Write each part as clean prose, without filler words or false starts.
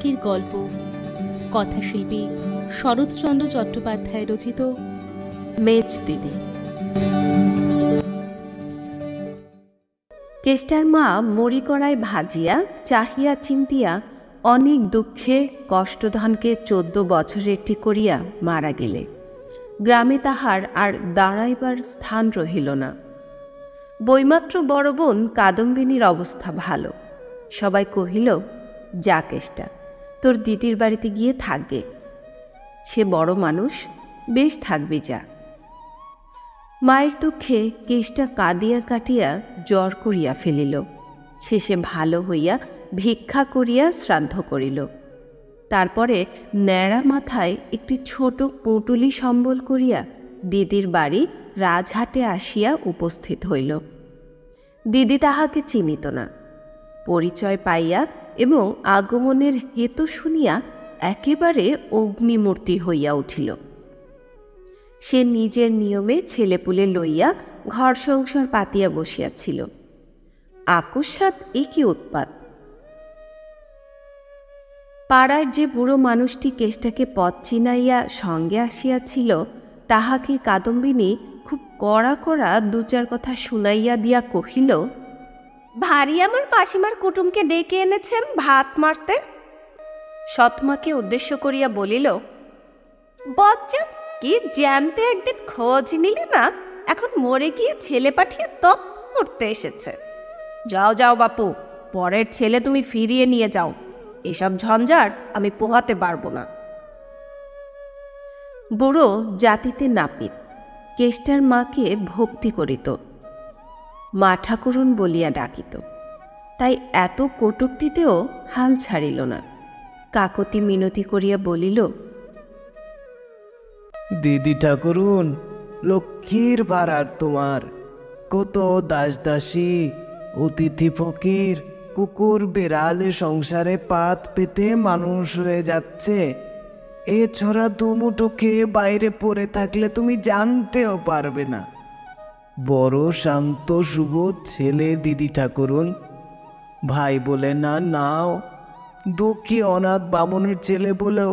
পাখির গল্প, কথাশিল্পী শরৎচন্দ্র চট্টোপাধ্যায় রচিত মেজ দিদি। কেষ্টার মা মরি কড়ায় ভাজিয়া চাহিয়া চিন্তিয়া অনেক দুঃখে কষ্টধনকে 14 বছরেরটি করিয়া মারা গেলে গ্রামে তাহার আর দাঁড়াইবার স্থান রহিল না। বইমাত্র বড় বোন কাদম্বিনীর অবস্থা ভালো। সবাই কহিল, যা কেষ্টা, তোর দিদির বাড়িতে গিয়ে থাকবে, সে বড় মানুষ, বেশ থাকবি যা। মায়ের দুঃখে কেষ্টা কাঁদিয়া কাটিয়া জ্বর করিয়া ফেলিল। শেষে ভালো হইয়া ভিক্ষা করিয়া শ্রাদ্ধ করিল। তারপরে ন্যাড়া মাথায় একটি ছোট পুঁটুলি সম্বল করিয়া দিদির বাড়ি রাজহাটে আসিয়া উপস্থিত হইল। দিদি তাহাকে চিনিত না। পরিচয় পাইয়া এবং আগমনের হেতু শুনিয়া একেবারে অগ্নিমূর্তি হইয়া উঠিল। সে নিজের নিয়মে ছেলেপুলে লইয়া ঘর সংসার পাতিয়া বসিয়াছিল। আকস্মাৎ একই উৎপাত! পাড়ার যে বুড়ো মানুষটি কেষ্টাকে পথ চিনাইয়া সঙ্গে আসিয়াছিল, তাহাকে কাদম্বিনী খুব কড়া কড়া 2-4 কথা শুনাইয়া দিয়া কহিল, ভারী আমার মাসিমার কুটুমকে ডেকে এনেছেন ভাত মারতে। সৎমাকে উদ্দেশ্য করিয়া বলিল, বজ্জাত, কি জ্যান্তে একদিন খোঁজ নিলে না, এখন মরে গিয়ে ছেলে পাঠিয়ে তত্ত্ব করতে এসেছে। যাও যাও বাপু, পরের ছেলে তুমি ফিরিয়ে নিয়ে যাও, এসব ঝঞ্ঝাট আমি পোহাতে পারবো না। বুড়ো জাতিতে নাপিত, কেষ্টার মাকে ভক্তি করিত, মা ঠাকুরুন বলিয়া ডাকিত, তাই এত কটূক্তিতেও হাল ছাড়িল না। কাকতি মিনতি করিয়া বলিল, দিদি ঠাকুরুন, লক্ষ্মীর ভাড়ার তোমার, কত দাস দাসী, অতিথি ফকির, কুকুর বেড়ালে সংসারে পাত পেতে মানুষ হয়ে যাচ্ছে। এ ছড়া দুমুঠো খেয়ে বাইরে পড়ে থাকলে তুমি জানতেও পারবে না। বড় শান্ত সুবোধ ছেলে দিদি ঠাকুরুন, ভাই বলে না নাও, দুঃখী অনাথ বামনের ছেলে বলেও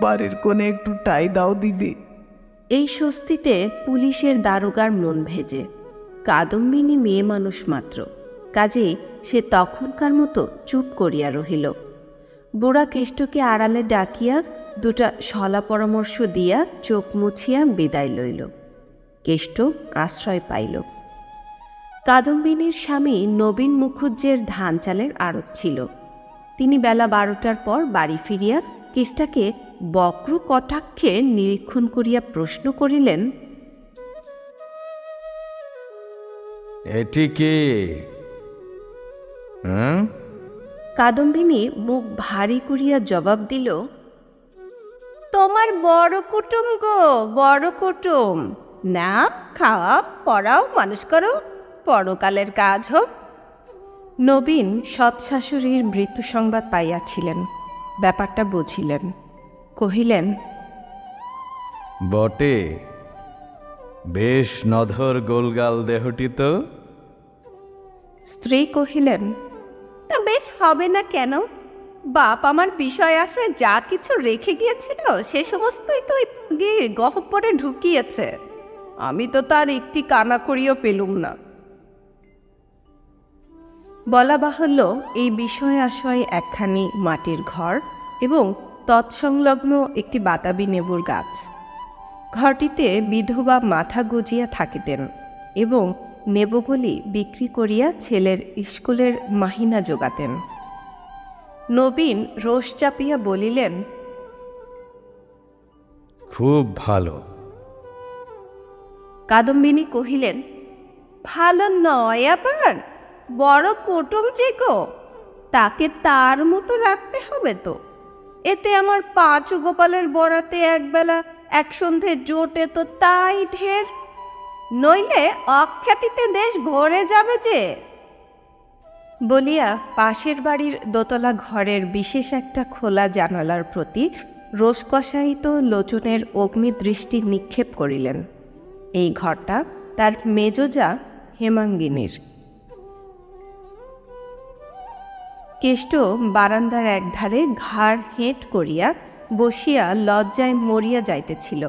বাড়ির কোণে একটু ঠাঁই দাও দিদি। এই স্বস্তিতে পুলিশের দারোগার মন ভেজে। কাদম্বিনী মেয়ে মানুষ মাত্র, কাজেই সে তখনকার মতো চুপ করিয়া রহিল। বুড়া কেষ্টকে আড়ালে ডাকিয়া 2টা শলা পরামর্শ দিয়া চোখ মুছিয়া বিদায় লইল। কেষ্ট আশ্রয় পাইল। কাদম্বিনীর স্বামী নবীন মুখুজ্জের ধান চালের আড়ত ছিল। তিনি বেলা 12টার পর বাড়ি ফিরিয়া কেষ্টাকে বক্র কটাক্ষে নিরীক্ষণ করিয়া প্রশ্ন করিলেন, এটি কে? কাদম্বিনী মুখ ভারী করিয়া জবাব দিল, তোমার বড় কুটুম গো, বড় কুটুম। না, খাওয়া পড়াও, মানুষ করো, পরকালের কাজ হোক। নবীন সৎশাশুড়ির মৃত্যু সংবাদ পাইয়াছিলেন, ব্যাপারটা বুঝিলেন। কহিলেন, বটে, বেশ নধর গোলগাল দেহটি তো। স্ত্রী কহিলেন, তা বেশ হবে না কেন? বাপ আমার বিষয় আসে যা কিছু রেখে গিয়েছিল সে সমস্তই তো গিয়ে গহ্বরে ঢুকিয়েছে, আমি তো তার একটি কানাকড়িও পেলুম না। বলা বাহুল্য, এই বিষয় আশয় একখানি মাটির ঘর এবং তৎসংলগ্ন একটি বাতাবি নেবুর গাছ। ঘরটিতে বিধবা মাথা গজিয়া থাকিতেন এবং নেবুগুলি বিক্রি করিয়া ছেলের স্কুলের মাহিনা যোগাতেন। নবীন রোষ চাপিয়া বলিলেন, খুব ভালো। কাদম্বিনী কহিলেন, ভালো নয় আবার, বড় কুটুম যে গো, তাকে তার মতো রাখতে হবে তো। এতে আমার 5 গোপালের বরাতে একবেলা এক সন্ধে জোটে তো তাই ঢের, নইলে অখ্যাতিতে দেশ ভরে যাবে যে। বলিয়া পাশের বাড়ির দোতলা ঘরের বিশেষ একটা খোলা জানালার প্রতি রোষকষায়িত লোচনের অগ্নিদৃষ্টি নিক্ষেপ করিলেন। এই ঘরটা তার মেজোজা হেমাঙ্গিনীর। কেষ্ট বারান্দার একধারে ঘাড় হেঁট করিয়া বসিয়া লজ্জায় মরিয়া যাইতেছিল।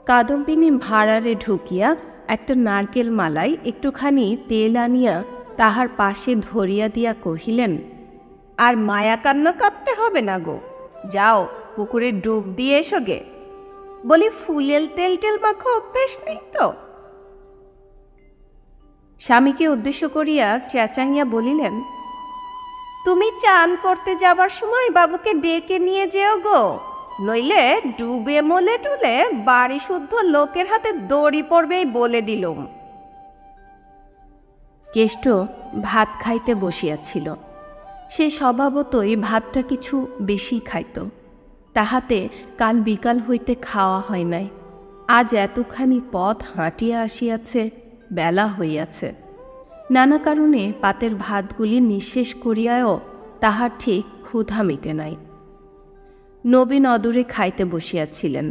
কাদম্বিনী ভাঁড়ারে ঢুকিয়া একটা নারকেল মালায় একটুখানি তেল আনিয়া তাহার পাশে ধরিয়া দিয়া কহিলেন, আর মায়া কান্না কাঁদতে হবে না গো, যাও পুকুরে ডুব দিয়ে এসো গে। বলি ফুলের তেল টেল মাখো অভ্যেস নেই তো? স্বামীকে উদ্দেশ্য করিয়া চেঁচাইয়া বলিলেন, তুমি চান করতে যাবার সময় বাবুকে ডেকে নিয়ে যেও গো, নইলে ডুবে মলে টুলে বাড়ি শুদ্ধ লোকের হাতে দড়ি পড়বেই বলে দিলুম। কেষ্ট ভাত খাইতে বসিয়াছিল। সে স্বভাবতই ভাতটা কিছু বেশি খাইত। তাহাতে কাল বিকাল হইতে খাওয়া হয় নাই। আজ এতখানি পথ হাঁটিয়া আসিয়াছে, বেলা হইয়াছে। নানা কারণে পাতের ভাতগুলি নিঃশেষ করিয়াও তাহার ঠিক ক্ষুধা মিটে নাই। নবীন অদূরে খাইতে বসিয়াছিলেন।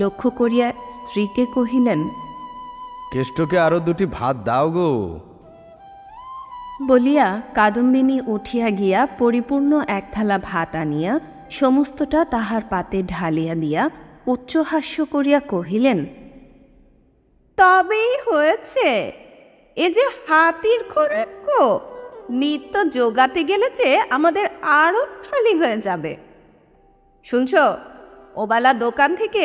লক্ষ্য করিয়া স্ত্রীকে কহিলেন, কেষ্টকে আরো দুটি ভাত দাও গো। বলিয়া কাদম্বিনী উঠিয়া গিয়া পরিপূর্ণ এক থালা ভাত আনিয়া সমস্তটা তাহার পাতে ঢালিয়া দিয়া উচ্চহাস্য করিয়া কহিলেন, তবেই হয়েছে, এ যে হাতির খোরাক গো, নিত্য জোগাতে গেলে যে আমাদের আরো খালি হয়ে যাবে। শুনছ, ওবেলা দোকান থেকে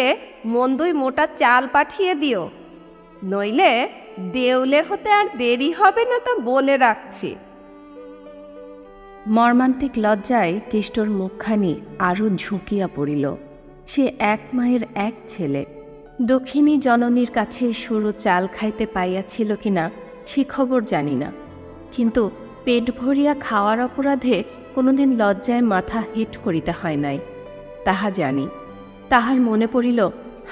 মন্দই মোটা চাল পাঠিয়ে দিও, নইলে দেউলে হতে আর দেরি হবে না, তা বলে রাখছি। মর্মান্তিক লজ্জায় কেষ্টর মুখখানি আরো ঝুঁকিয়া পড়িল। সে এক মায়ের এক ছেলে, দক্ষিণী জননীর কাছে সরু চাল খাইতে পাইয়াছিল কিনা সে খবর জানি না, কিন্তু পেট ভরিয়া খাওয়ার অপরাধে কোনোদিন লজ্জায় মাথা হেট করিতে হয় নাই তাহা জানি। তাহার মনে পড়িল,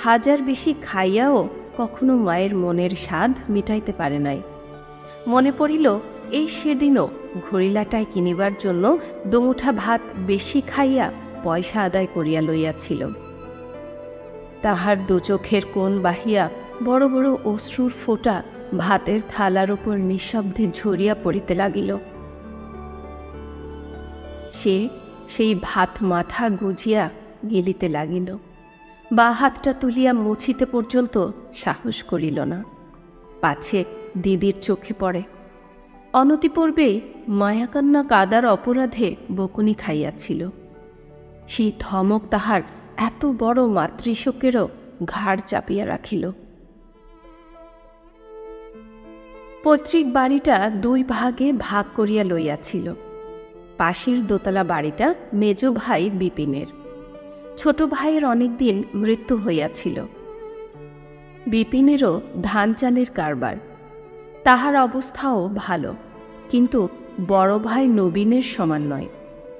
হাজার বেশি খাইয়াও কখনো মায়ের মনের স্বাদ মিটাইতে পারে নাই। মনে পড়িল, এই সেদিনও ঘড়িলাটায় কিনিবার জন্য দুমুঠা ভাত বেশি খাইয়া পয়সা আদায় করিয়া লইয়াছিল। তাহার দু চোখের কোণ বাহিয়া বড় বড় অশ্রুর ফোঁটা ভাতের থালার উপর নিঃশব্দে ঝরিয়া পড়িতে লাগিল। সে সেই ভাত মাথা গুজিয়া গিলিতে লাগিল। বা হাতটা তুলিয়া মুছিতে পর্যন্ত সাহস করিল না, পাছে দিদির চোখে পড়ে। অনতিপূর্বেই মায়াকান্না কাদার অপরাধে বকুনি খাইয়াছিল। সেই ধমক তাহার এত বড় মাতৃশোকেরও ঘাড় চাপিয়া রাখিল। পৈতৃক বাড়িটা দুই ভাগে ভাগ করিয়া লইয়াছিল। পাশের দোতলা বাড়িটা মেজ ভাই বিপিনের। ছোট ভাইয়ের অনেকদিন মৃত্যু হইয়াছিল। বিপিনেরও ধান চালের কারবার। তাহার অবস্থাও ভালো, কিন্তু বড় ভাই নবীনের সমান নয়।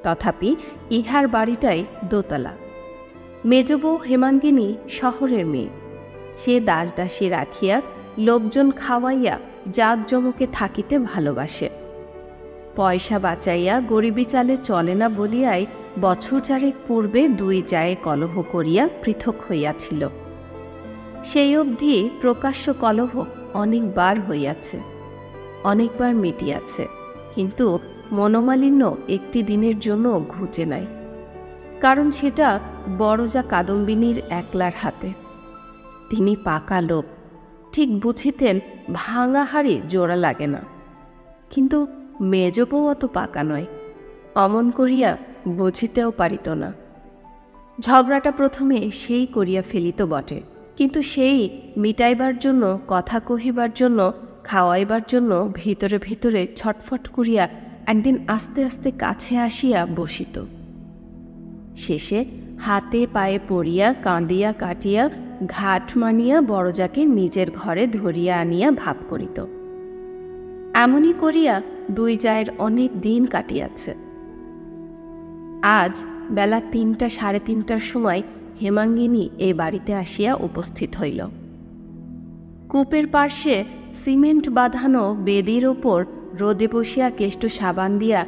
তথাপি ইহার বাড়িটাই দোতলা। মেজবউ হেমাঙ্গিনী শহরের মেয়ে। সে দাসদাসী রাখিয়া লোকজন খাওয়াইয়া জাঁকজমকে থাকিতে ভালোবাসে। পয়সা বাঁচাইয়া গরিবী চালে চলে না বলিয়াই বছর চারেক পূর্বে দুই জায়ে কলহ করিয়া পৃথক হইয়াছিল। সেই অবধি প্রকাশ্য কলহ অনেকবার হইয়াছে, অনেকবার মিটিয়াছে, কিন্তু মনোমালিন্য একটি দিনের জন্য ঘুচে নাই। কারণ সেটা বড়জা কাদম্বিনীর একলার হাতে। তিনি পাকা লোক, ঠিক বুঝিতেন ভাঙা হাড়ি জোড়া লাগে না। কিন্তু মেজবউ অত পাকা নয়, অমন করিয়া বুঝিতেও পারিত না। ঝগড়াটা প্রথমে সেই করিয়া ফেলিত বটে, কিন্তু সেই মিটাইবার জন্য, কথা কহিবার জন্য, খাওয়াইবার জন্য ভিতরে ভিতরে ছটফট করিয়া একদিন আস্তে আস্তে কাছে আসিয়া বসিত। শেষে হাতে পায়ে পড়িয়া কাঁদিয়া কাটিয়া ঘাট মানিয়া বড়জাকে নিজের ঘরে ধরিয়া আনিয়া ভাব করিত। এমনই করিয়া দুই জায়ের অনেক দিন কাটিয়াছে। আজ বেলা ৩টা সাড়ে ৩টার সময় হেমাঙ্গিনী এই বাড়িতে আসিয়া উপস্থিত হইল। কূপের পার্শ্বে সিমেন্ট বাঁধানো বেদির ওপর রোদে বসিয়া কেষ্ট সাবান দিয়া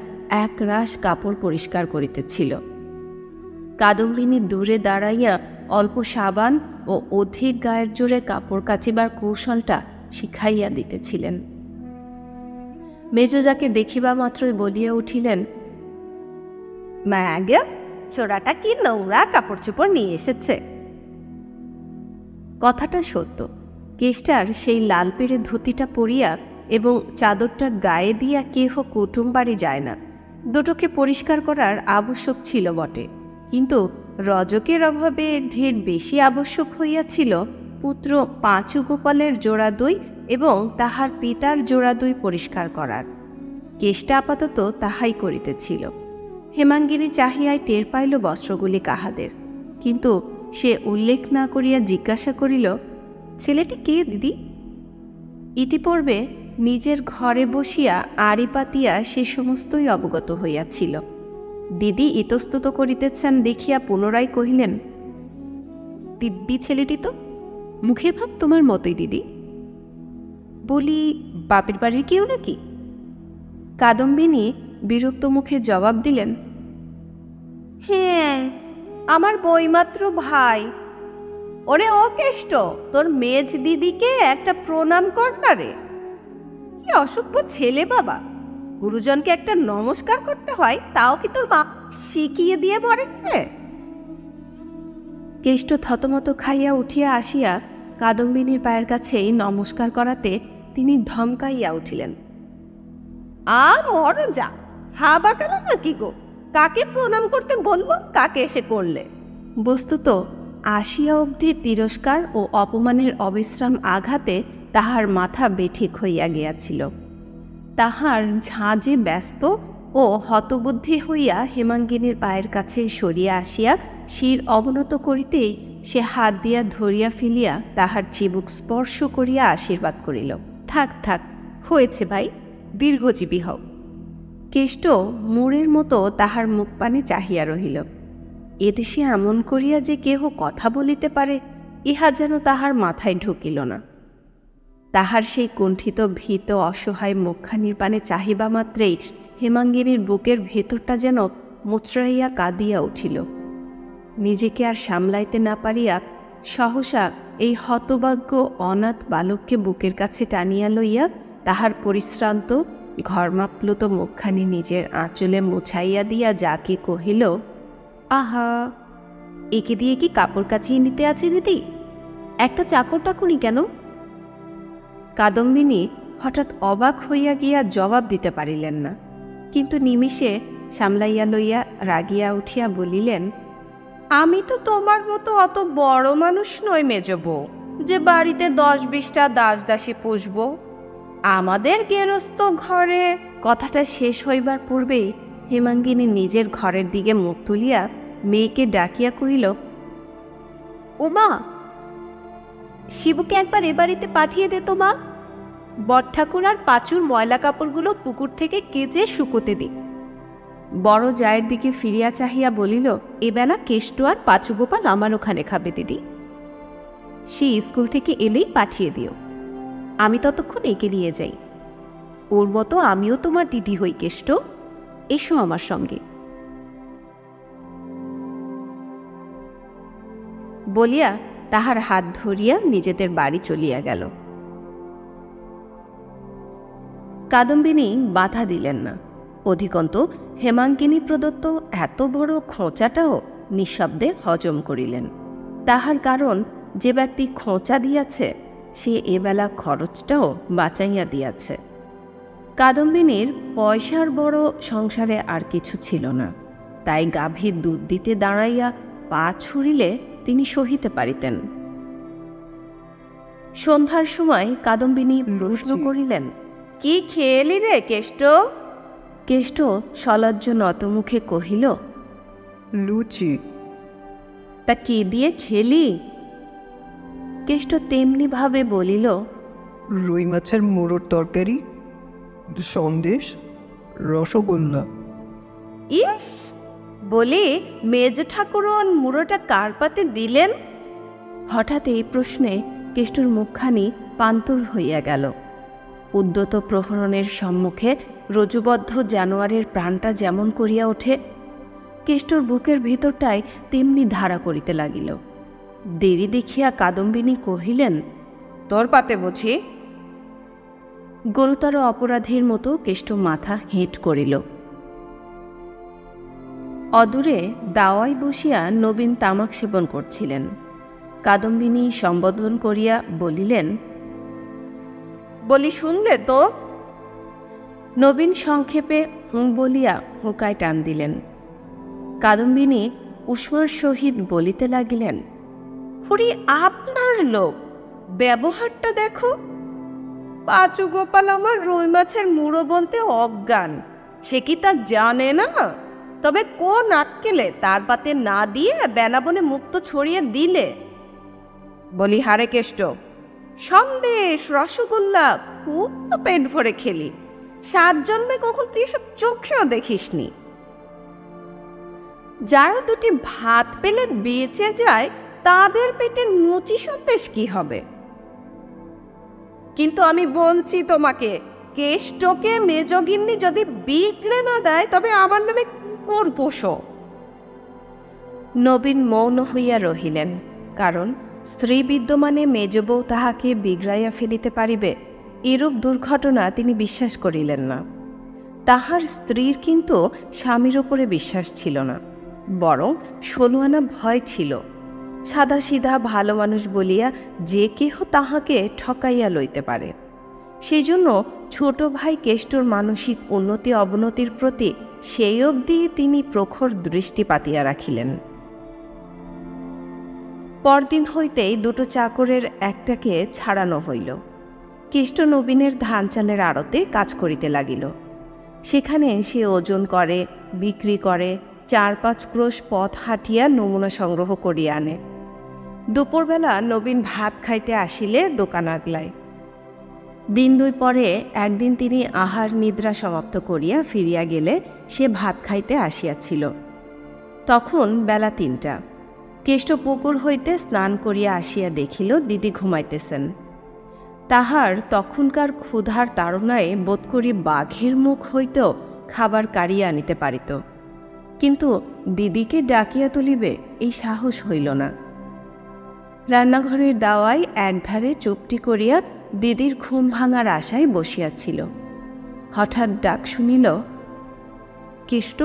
এক রাশ কাপড় পরিষ্কার করিতেছিল। কাদম্বিনী দূরে দাঁড়াইয়া অল্প সাবান ও অধিক গায়ের জোরে কাপড় কাচিবার কৌশলটা শিখাইয়া দিতেছিলেন। মেজোজাকে দেখিবা মাত্রই বলিয়া উঠিলেন, মা গে, ছোড়াটা কি নোংরা কাপড় চোপড় নিয়ে এসেছে। কথাটা সত্য। কেষ্টার সেই লাল পেড়ে ধুতিটা পরিয়া এবং চাদরটা গায়ে দিয়া কেহ কুটুম বাড়ি যায় না। দুটোকে পরিষ্কার করার আবশ্যক ছিল বটে, কিন্তু রজকের অভাবে ঢের বেশি আবশ্যক হইয়াছিল পুত্র পাঁচু গোপালের জোড়া দই এবং তাহার পিতার জোড়া দই পরিষ্কার করার। কেষ্টা আপাতত তাহাই করিতেছিল। হেমাঙ্গিনী চাহিয়ায় টের পাইল বস্ত্রগুলি কাহাদের, কিন্তু সে উল্লেখ না করিয়া জিজ্ঞাসা করিল, ছেলেটি কে দিদি? ইতিপূর্বে নিজের ঘরে বসিয়া আড়ি পাতিয়া সে সমস্তই অবগত হইয়াছিল। দিদি ইতস্তত করিতেছেন দেখিয়া পুনরায় কহিলেন, দিব্যি ছেলেটি তো, মুখের ভাব তোমার মতোই দিদি। বলি, বাপের বাড়ির কেউ নাকি? কাদম্বিনী বিরক্ত মুখে জবাব দিলেন, হ্যাঁ, আমার বইমাত্র ভাই। ওরে ও কেষ্ট, তোর মেজ দিদিকে একটা প্রণাম কর না রে। কি অসভ্য ছেলে বাবা, গুরুজনকে একটা নমস্কার করতে হয়, তাও কি তোর মা শিখিয়ে দিয়ে মরে রে? কেষ্ট থতমত খাইয়া উঠিয়া আসিয়া কাদম্বিনীর পায়ের কাছেই নমস্কার করাতে তিনি ধমকাইয়া উঠিলেন, আর মরো যা, হা বাঁকালো নাকি গো? কাকে প্রণাম করতে বলল, কাকে এসে করলে? বস্তুত আসিয়া অবধি তিরস্কার ও অপমানের অবিশ্রাম আঘাতে তাহার মাথা বেঠিক হইয়া গিয়াছিল। তাহার ঝাঁজে ব্যস্ত ও হতবুদ্ধি হইয়া হেমাঙ্গিনীর পায়ের কাছে সরিয়া আসিয়া শির অবনত করিতেই সে হাত দিয়া ধরিয়া ফেলিয়া তাহার চিবুক স্পর্শ করিয়া আশীর্বাদ করিল, থাক থাক, হয়েছে ভাই, দীর্ঘজীবী হও। কেষ্ট মোড়ের মতো তাহার মুখ পানে চাহিয়া রহিল। এদেশে এমন করিয়া যে কেহ কথা বলিতে পারে, ইহা যেন তাহার মাথায় ঢুকিল না। তাহার সেই কুণ্ঠিত ভীত অসহায় মুখখানির পানে চাহিবা মাত্রেই হেমাঙ্গিনীর বুকের ভেতরটা যেন মুচড়াইয়া কাঁদিয়া উঠিল। নিজেকে আর সামলাইতে না পারিয়া সহসা এই হতভাগ্য অনাথ বালককে বুকের কাছে টানিয়া লইয়া তাহার পরিশ্রান্ত ঘর্মাপ্লুত মুখখানি নিজের আঁচলে মুছাইয়া দিয়া যাকে কহিল, আহা, একে দিয়ে কি কাপড় কাচিয়ে নিতে আছে দিদি? একটা চাকর টাকুনি কেন? কাদম্বিনী হঠাৎ অবাক হইয়া গিয়া জবাব দিতে পারিলেন না, কিন্তু নিমিষে সামলাইয়া লইয়া রাগিয়া উঠিয়া বলিলেন, আমি তো তোমার মতো অত বড় মানুষ নই মেজ বউ, যে বাড়িতে 10-20টা দাস দাসী পুষব। আমাদের গেরস্ত ঘরে। কথাটা শেষ হইবার পূর্বেই হেমাঙ্গিনী নিজের ঘরের দিকে মুখ তুলিয়া মেয়েকে ডাকিয়া কহিল, উমা, শিবুকে একবার এ বাড়িতে পাঠিয়ে দে তো মা। বটঠাকুর আর পাঁচুর ময়লা কাপড়গুলো পুকুর থেকে কেচে শুকোতে দে। বড় জায়ের দিকে ফিরিয়া চাহিয়া বলিল, এবেলা কেষ্ট আর পাঁচু গোপাল আমার ওখানে খাবে দিদি। সে স্কুল থেকে এলেই পাঠিয়ে দিও, আমি ততক্ষণ একে নিয়ে যাই। ওর মতো আমিও তোমার দিদি হই কেষ্ট, এসো আমার সঙ্গে। বলিয়া তাহার হাত ধরিয়া নিজেদের বাড়ি চলিয়া গেল। কাদম্বিনী বাধা দিলেন না, অধিকন্তু হেমাঙ্গিনী প্রদত্ত এত বড় খোঁচাটাও নিঃশব্দে হজম করিলেন। তাহার কারণ, যে ব্যক্তি খোঁচা দিয়াছে সে এবেলা খরচটাও বাঁচাইয়া দিয়াছে। কাদম্বিনীর পয়সার বড় সংসারে আর কিছু ছিল না, তাই গাভীর দুধ দিতে দাঁড়াইয়া পা ছুঁড়িলে তিনি সহিতে পারিতেন। সন্ধ্যার সময় কাদম্বিনী প্রশ্ন করিলেন, কি খেয়েলি রে কেষ্ট? কেষ্ট সলজ্জ নতমুখে কহিল, লুচি। তা কি দিয়ে খেলি? কেষ্ট তেমনি ভাবে বলিল, রুই মাছের মুড়োর তরকারি, সন্দেশ, রসগোল্লা। ইস, বলে মেজ ঠাকুরন মুড়োটা কার পাতে দিলেন? হঠাৎ এই প্রশ্নে কেষ্টর মুখখানি পান্তুর হইয়া গেল। উদ্যত প্রহরণের সম্মুখে রজুবদ্ধ জানোয়ারের প্রাণটা যেমন করিয়া ওঠে, কেষ্টর বুকের ভিতরটায় তেমনি ধারা করিতে লাগিল। দেরি দেখিয়া কাদম্বিনী কহিলেন, তোর পাতে বুঝি? গুরুতর অপরাধীর মতো কেষ্ট মাথা হেঁট করিল। অদূরে দাওয়ায় বসিয়া নবীন তামাক সেবন করছিলেন। কাদম্বিনী সম্বোধন করিয়া বলিলেন, বলি শুনলে তো? নবীন সংক্ষেপে হুঁ বলিয়া হুঁকায় টান দিলেন। কাদম্বিনী উষ্মার সহিত বলিতে লাগিলেন, খুড়ি আপনার লোক, ব্যবহারটা দেখো। পাঁচু গোপাল আমার রুই মাছের মুড়ো বলতে অজ্ঞান, সে কি তা জানে না? তবে কোন আক্কেলে তার পাতে না দিয়ে বেনাবনে মুক্ত ছড়িয়ে দিলে? বলি হারে কেষ্ট, সন্দেশ রসগোল্লা খুব তো পেট ভরে খেলি, 7 জন্মে কখন তুই সব চোখেও দেখিসনি। যারা দুটি ভাত পেলে বেঁচে যায় তাদের পেটে মুচি সন্দেশ কি হবে? কিন্তু আমি বলছি তোমাকে, কেষ্টকে মেজগিন্নি যদি বিগড়ে না দেয় তবে আমার নামে কুকুর পোষো। নবীন মৌন হইয়া রহিলেন, কারণ স্ত্রী বিদ্যমানে মেজবউ তাহাকে বিগড়াইয়া ফেলিতে পারিবে এরূপ দুর্ঘটনা তিনি বিশ্বাস করিলেন না। তাহার স্ত্রীর কিন্তু স্বামীর উপরে বিশ্বাস ছিল না, বরং 16 আনা ভয় ছিল। সাদা সিধা ভালো মানুষ বলিয়া যে কেহ তাহাকে ঠকাইয়া লইতে পারে। সেই জন্য ছোট ভাই কেষ্টর মানসিক উন্নতি অবনতির প্রতি সেই অবধি তিনি প্রখর দৃষ্টি পাতিয়া রাখিলেন। পরদিন হইতেই 2টো চাকরের একটাকে ছাড়ানো হইল। কেষ্ট নবীনের ধান চালের আড়তে কাজ করিতে লাগিল। সেখানে সে ওজন করে, বিক্রি করে, 4-5 ক্রোশ পথ হাঁটিয়া নমুনা সংগ্রহ করিয়া আনে। দুপুরবেলা নবীন ভাত খাইতে আসিলে দোকান আগলায়। 1 2 পরে একদিন তিনি আহার নিদ্রা সমাপ্ত করিয়া ফিরিয়া গেলে সে ভাত খাইতে আসিয়াছিল। তখন বেলা 3টা। কেষ্ট পুকুর হইতে স্নান করিয়া আসিয়া দেখিল দিদি ঘুমাইতেছেন। তাহার তখনকার ক্ষুধার তাড়নায় বোধ করি বাঘের মুখ হইতেও খাবার কাড়িয়া আনিতে পারিত, কিন্তু দিদিকে ডাকিয়া তুলিবে এই সাহস হইল না। রান্নাঘরের দাওয়ায় একধারে চুপটি করিয়া দিদির ঘুম ভাঙার আশায় বসিয়াছিল। হঠাৎ ডাক শুনিল, কেষ্ট।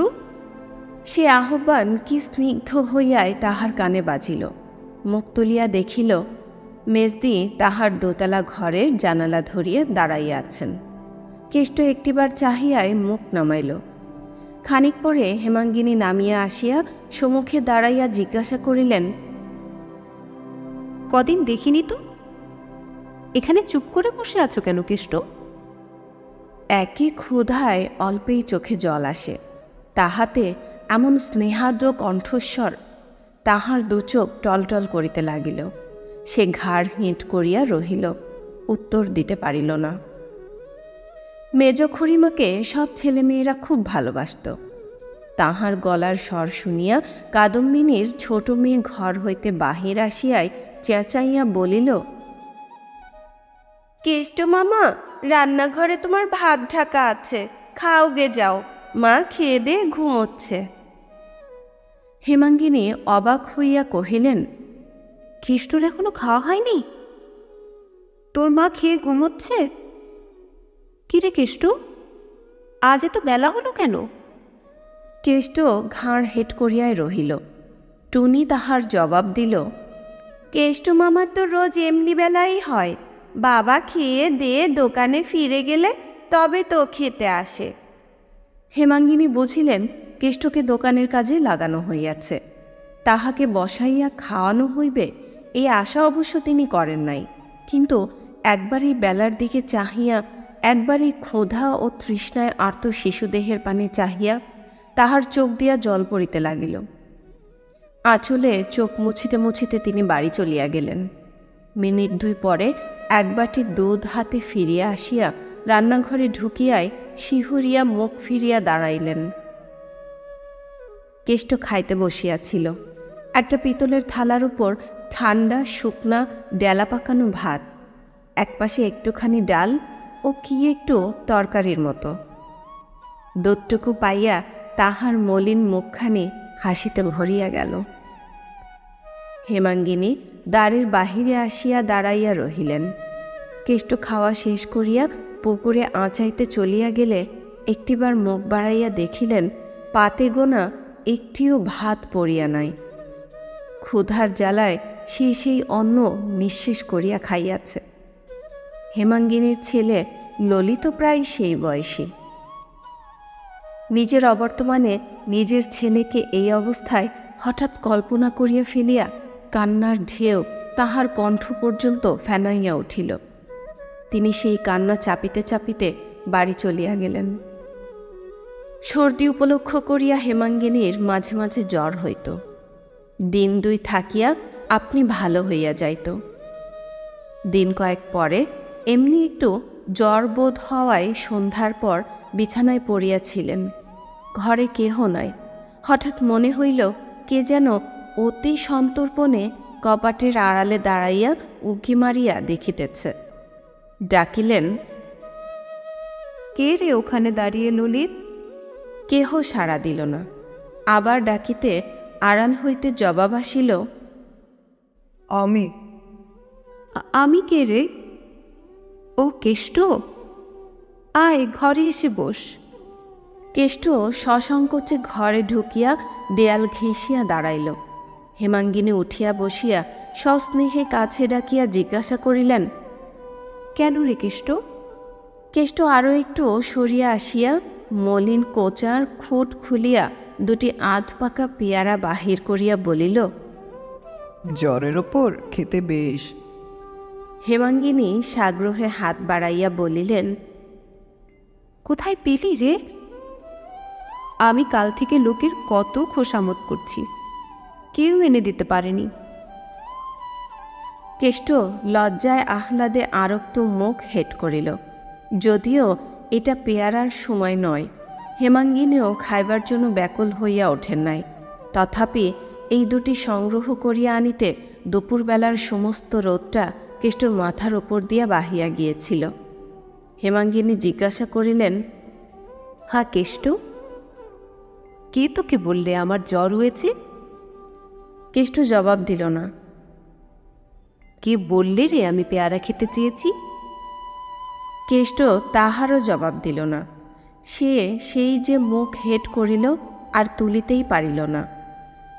সে আহ্বান কি স্নিগ্ধ হইয়াই তাহার কানে বাজিল। মুখ তুলিয়া দেখিল মেজদি তাহার দোতলা ঘরের জানালা ধরিয়া দাঁড়াইয়া আছেন। কেষ্ট একটিবার চাহিয়ায় মুখ নামাইল। খানিক পরে হেমাঙ্গিনী নামিয়া আসিয়া সম্মুখে দাঁড়াইয়া জিজ্ঞাসা করিলেন, কদিন দেখিনি তো, এখানে চুপ করে বসে আছো কেন কেষ্ট? একই ক্ষুধায় অল্পেই চোখে জল আসে, তাহাতে এমন স্নেহাদ্র কণ্ঠস্বর। তাহার 2 চোখ টলটল করিতে লাগিল। সে ঘাড় হেঁট করিয়া রহিল, উত্তর দিতে পারিল না। মেজ খুড়িমাকে সব ছেলেমেয়েরা খুব ভালোবাসত। তাহার গলার স্বর শুনিয়া কাদম্বিনীর ছোট মেয়ে ঘর হইতে বাহির আসিয়াই চেঁচাইয়া বলিল, কেষ্ট মামা, রান্নাঘরে তোমার ভাত ঢাকা আছে, খাও গে যাও, মা খেয়ে দে ঘুমোচ্ছে। হেমাঙ্গিনী অবাক হইয়া কহিলেন, কেষ্টর এখনো খাওয়া হয়নি? তোর মা খেয়ে ঘুমোচ্ছে? কিরে কেষ্ট, আজ এত বেলা হলো কেন? কেষ্ট ঘাড় হেঁট করিয়াই রহিল। টুনি তাহার জবাব দিল, কেষ্ট মামার তো রোজ এমনি বেলাই হয়, বাবা খেয়ে দিয়ে দোকানে ফিরে গেলে তবে তো খেতে আসে। হেমাঙ্গিনী বুঝিলেন কেষ্টকে দোকানের কাজে লাগানো হইয়াছে, তাহাকে বসাইয়া খাওয়ানো হইবে এই আশা অবশ্য তিনি করেন নাই। কিন্তু একবারই বেলার দিকে চাহিয়া, একবারই ক্ষুধা ও তৃষ্ণায় আর্ত শিশুদেহের পানে চাহিয়া তাহার চোখ দিয়া জল পড়িতে লাগিল। আঁচলে চোখ মুছিতে মুছিতে তিনি বাড়ি চলিয়া গেলেন। মিনিট 2 পরে 1 বাটি দুধ হাতে ফিরিয়া আসিয়া রান্নাঘরে ঢুকিয়াই শিহুরিয়া মুখ ফিরিয়া দাঁড়াইলেন। কেষ্ট খাইতে বসিয়াছিল। একটা পিতলের থালার উপর ঠান্ডা শুকনা ডেলা পাকানো ভাত, একপাশে একটুখানি ডাল ও কি একটু তরকারির মতো। দুধটুকু পাইয়া তাহার মলিন মুখখানি হাসিতে ভরিয়া গেল। হেমাঙ্গিনী দ্বারের বাহিরে আসিয়া দাঁড়াইয়া রহিলেন। কেষ্ট খাওয়া শেষ করিয়া পুকুরে আঁচাইতে চলিয়া গেলে একটিবার মুখ বাড়াইয়া দেখিলেন পাতে গোনা একটিও ভাত পড়িয়া নাই। ক্ষুধার জ্বালায় সেই অন্ন নিঃশেষ করিয়া খাইয়াছে। হেমাঙ্গিনীর ছেলে ললিত প্রায় সেই বয়সী। নিজের অবর্তমানে নিজের ছেলেকে এই অবস্থায় হঠাৎ কল্পনা করিয়া ফেলিয়া কান্নার ঢেউ তাহার কণ্ঠ পর্যন্ত ফেনাইয়া উঠিল। তিনি সেই কান্না চাপিতে চাপিতে বাড়ি চলিয়া গেলেন। সর্দি উপলক্ষ করিয়া হেমাঙ্গিনীর মাঝে মাঝে জ্বর হইত। দিন দুই থাকিয়া আপনি ভালো হইয়া যাইত। দিন কয়েক পরে এমনি একটু জ্বর বোধ হওয়ায় সন্ধ্যার পর বিছানায় পড়িয়াছিলেন। ঘরে কেহ নাই। হঠাৎ মনে হইল কে যেন অতি সন্তর্পণে কপাটের আড়ালে দাঁড়াইয়া উকি মারিয়া দেখিতেছে। ডাকিলেন, কে রে ওখানে দাঁড়িয়ে ললিত? কেহ সাড়া দিল না। আবার ডাকিতে আড়াল হইতে জবাব আসিল, আমি। আমি কে রে? ও কেষ্ট, আয় ঘরে এসে বস। কেষ্ট সসংকোচে ঘরে ঢুকিয়া দেয়াল ঘেঁষিয়া দাঁড়াইল। হেমাঙ্গিনী উঠিয়া বসিয়া সস্নেহে কাছে ডাকিয়া জিজ্ঞাসা করিলেন, কেন রে কেষ্ট? কেষ্ট আরও একটু সরিয়া আসিয়া মলিন কোচার খুঁট খুলিয়া দুটি আধ পাকা পেয়ারা বাহির করিয়া বলিল, জ্বরের ওপর খেতে বেশ। হেমাঙ্গিনী সাগ্রহে হাত বাড়াইয়া বলিলেন, কোথায় পেলি রে? আমি কাল থেকে লোকের কত খোসামত করছি, কেউ এনে দিতে পারেনি। কেষ্ট লজ্জায় আহ্লাদে আরক্ত মুখ হেঁট করিল। যদিও এটা পেয়ারার সময় নয়, হেমাঙ্গিনীও খাইবার জন্য ব্যাকুল হইয়া ওঠেন নাই। তথাপি এই দুটি সংগ্রহ করিয়া আনিতে দুপুরবেলার সমস্ত রোদটা কেষ্টর মাথার ওপর দিয়া বাহিয়া গিয়েছিল। হেমাঙ্গিনী জিজ্ঞাসা করিলেন, হ্যাঁ কেষ্ট, কে তোকে বললে আমার জ্বর হয়েছে? কেষ্ট জবাব দিল না। কে বললে রে আমি পেয়ারা খেতে চেয়েছি? কেষ্ট তাহারও জবাব দিল না। সে সেই যে মুখ হেঁট করিল আর তুলিতেই পারিল না।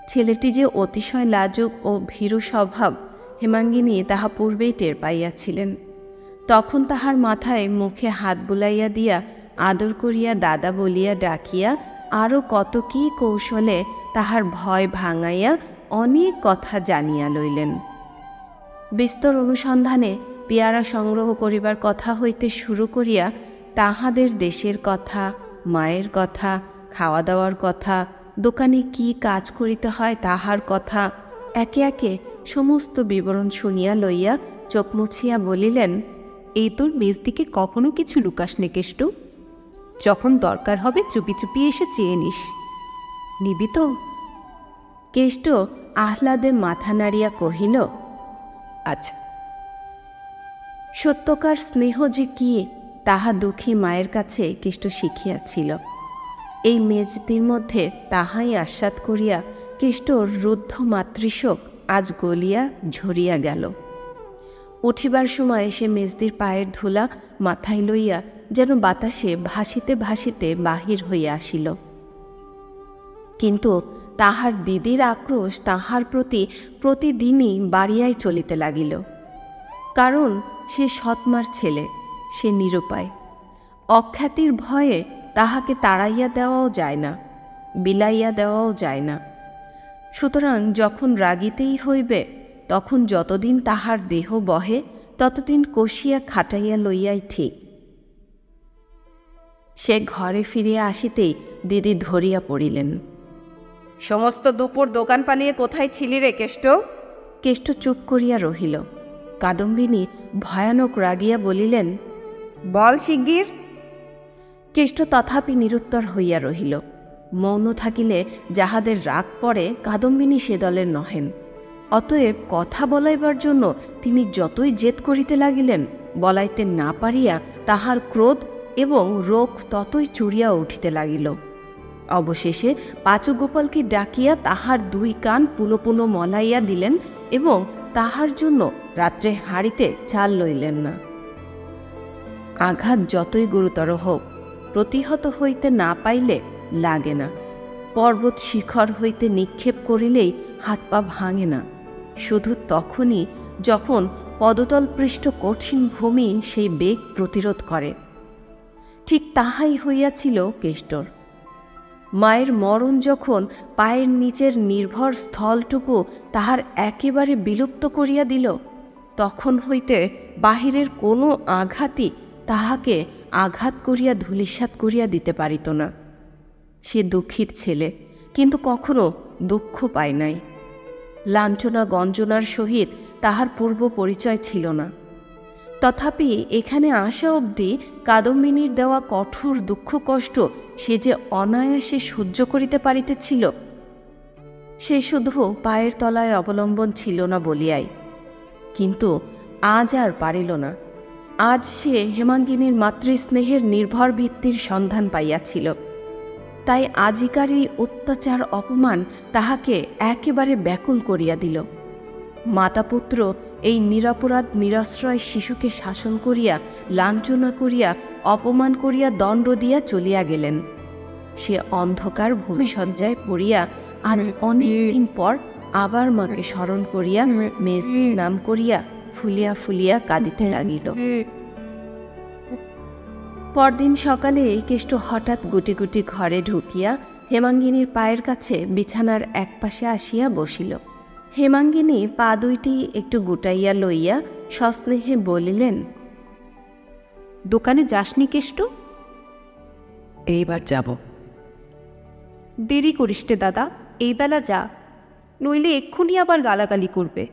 ছেলেটি যে অতিশয় লাজুক ও ভীরু স্বভাব হেমাঙ্গিনী তাহা পূর্বেই টের পাইয়াছিলেন। তখন তাহার মাথায় মুখে হাত বুলাইয়া দিয়া আদর করিয়া দাদা বলিয়া ডাকিয়া আরও কত কি কৌশলে তাহার ভয় ভাঙাইয়া অনেক কথা জানিয়া লইলেন। বিস্তর অনুসন্ধানে পেয়ারা সংগ্রহ করিবার কথা হইতে শুরু করিয়া তাহাদের দেশের কথা, মায়ের কথা, খাওয়া দাওয়ার কথা, দোকানে কি কাজ করিতে হয় তাহার কথা একে একে সমস্ত বিবরণ শুনিয়া লইয়া চোখ মুছিয়া বলিলেন, এই তোর মেজ দিকে কখনো কিছু লুকাস নে কেষ্ট। যখন দরকার হবে চুপি চুপি এসে চেয়ে নিস, নিবি তো? কেষ্ট আহ্লাদে মাথা নাড়িয়া কহিল, আচ্ছা। সত্যকার স্নেহ যে কি তাহা দুঃখী মায়ের কাছে কেষ্ট শিখিয়াছিল। এই মেজদির মধ্যে তাহাই আস্বাদ করিয়া কেষ্টর রুদ্ধ মাতৃশোক আজ গলিয়া ঝরিয়া গেল। উঠিবার সময় সে মেজদির পায়ের ধুলা মাথায় লইয়া যেন বাতাসে ভাসিতে ভাসিতে বাহির হইয়া আসিল। কিন্তু তাহার দিদির আক্রোশ তাহার প্রতি প্রতিদিনই বাড়িয়াই চলিতে লাগিল। কারণ সে সৎমার ছেলে, সে নিরুপায়। অখ্যাতির ভয়ে তাহাকে তাড়াইয়া দেওয়াও যায় না, বিলাইয়া দেওয়াও যায় না। সুতরাং যখন রাগিতেই হইবে তখন যতদিন তাহার দেহ বহে ততদিন কষিয়া খাটাইয়া লইয়াই ঠিক। সে ঘরে ফিরিয়া আসিতেই দিদি ধরিয়া পড়িলেন। সমস্ত দুপুর দোকান পালিয়ে কোথায় ছিলি রে কেষ্ট? কেষ্ট চুপ করিয়া রহিল। কাদম্বিনী ভয়ানক রাগিয়া বলিলেন, বল শিগগির। কেষ্ট তথাপি নিরুত্তর হইয়া রহিল। মৌন থাকিলে যাহাদের রাগ পড়ে কাদম্বিনী সে দলের নহেন। অতএব কথা বলাইবার জন্য তিনি যতই জেদ করিতে লাগিলেন, বলাইতে না পারিয়া তাহার ক্রোধ এবং রোখ ততই চুরিয়া উঠিতে লাগিল। অবশেষে পাঁচু গোপালকে ডাকিয়া তাহার দুই কান পুনো পুনো মলাইয়া দিলেন এবং তাহার জন্য রাত্রে হাঁড়িতে চাল লইলেন না। আঘাত যতই গুরুতর হোক, প্রতিহত হইতে না পাইলে লাগে না। পর্বত শিখর হইতে নিক্ষেপ করিলেই হাত পা ভাঙে না, শুধু তখনই যখন পদতলপৃষ্ঠ কঠিন ভূমি সেই বেগ প্রতিরোধ করে। ঠিক তাহাই হইয়াছিল কেষ্টর। মায়ের মরণ যখন পায়ের নিচের নির্ভর স্থলটুকু তাহার একেবারে বিলুপ্ত করিয়া দিল, তখন হইতে বাহিরের কোনো আঘাতই তাহাকে আঘাত করিয়া ধূলিসাৎ করিয়া দিতে পারিত না। সে দুঃখীর ছেলে, কিন্তু কখনো দুঃখ পায় নাই। লাঞ্ছনা গঞ্জনার সহিত তাহার পূর্ব পরিচয় ছিল না। তথাপি এখানে আসা অবধি কাদম্বিনীর দেওয়া কঠোর দুঃখ কষ্ট সে যে অনায়াসে সহ্য করিতে পারিতেছিল, সে শুধু পায়ের তলায় অবলম্বন ছিল না বলিয়াই। কিন্তু আজ আর পারিল না। আজ সে হেমাঙ্গিনীর মাতৃস্নেহের নির্ভর ভিত্তির সন্ধান পাইয়াছিল। তাই আজিকার এই অত্যাচার অপমান তাহাকে একেবারে ব্যাকুল করিয়া দিল। মাতাপুত্র এই নিরপরাধ নিরাশ্রয় শিশুকে শাসন করিয়া, লাঞ্ছনা করিয়া, অপমান করিয়া দণ্ড দিয়া চলিয়া গেলেন। সে অন্ধকার ভূমিশয্যায় পড়িয়া আজ অনেক দিন পর আবার মাকে স্মরণ করিয়া মেজদির নাম করিয়া ফুলিয়া ফুলিয়া কাঁদিতে লাগিল। পরদিন সকালে কেষ্ট হঠাৎ গুটি গুটি ঘরে ঢুকিয়া হেমাঙ্গিনীর পায়ের কাছে বিছানার একপাশে আসিয়া বসিল। হেমাঙ্গিনী পা দুইটি একটু গুটাইয়া লইয়া সস্নেহে বলিলেন, দোকানে যাসনি কেষ্ট? এইবার যাব। দেরি করিসটে দাদা, এই বেলা যা, নইলে এক্ষুনি আবার গালাগালি করবে।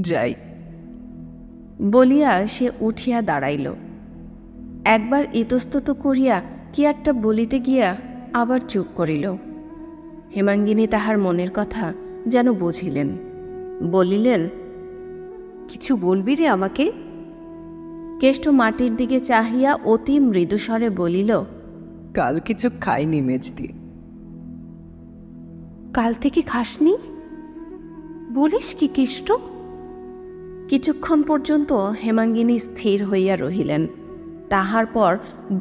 যাই। বলিয়া সে উঠিয়া দাঁড়াইল। একবার ইতস্তত করিয়া কি একটা বলিতে গিয়া আবার চুপ করিল। হেমাঙ্গিনী তাহার মনের কথা যেন বুঝিলেন। বলিলেন, কিছু বলবি রে আমাকে? কেষ্ট মাটির দিকে চাহিয়া অতি মৃদুস্বরে বলিল, কাল কিছু খাইনি মেজদি। কাল থেকে খাসনি? বলিস কি কেষ্ট? কিছুক্ষণ পর্যন্ত হেমাঙ্গিনী স্থির হইয়া রহিলেন। তাহার পর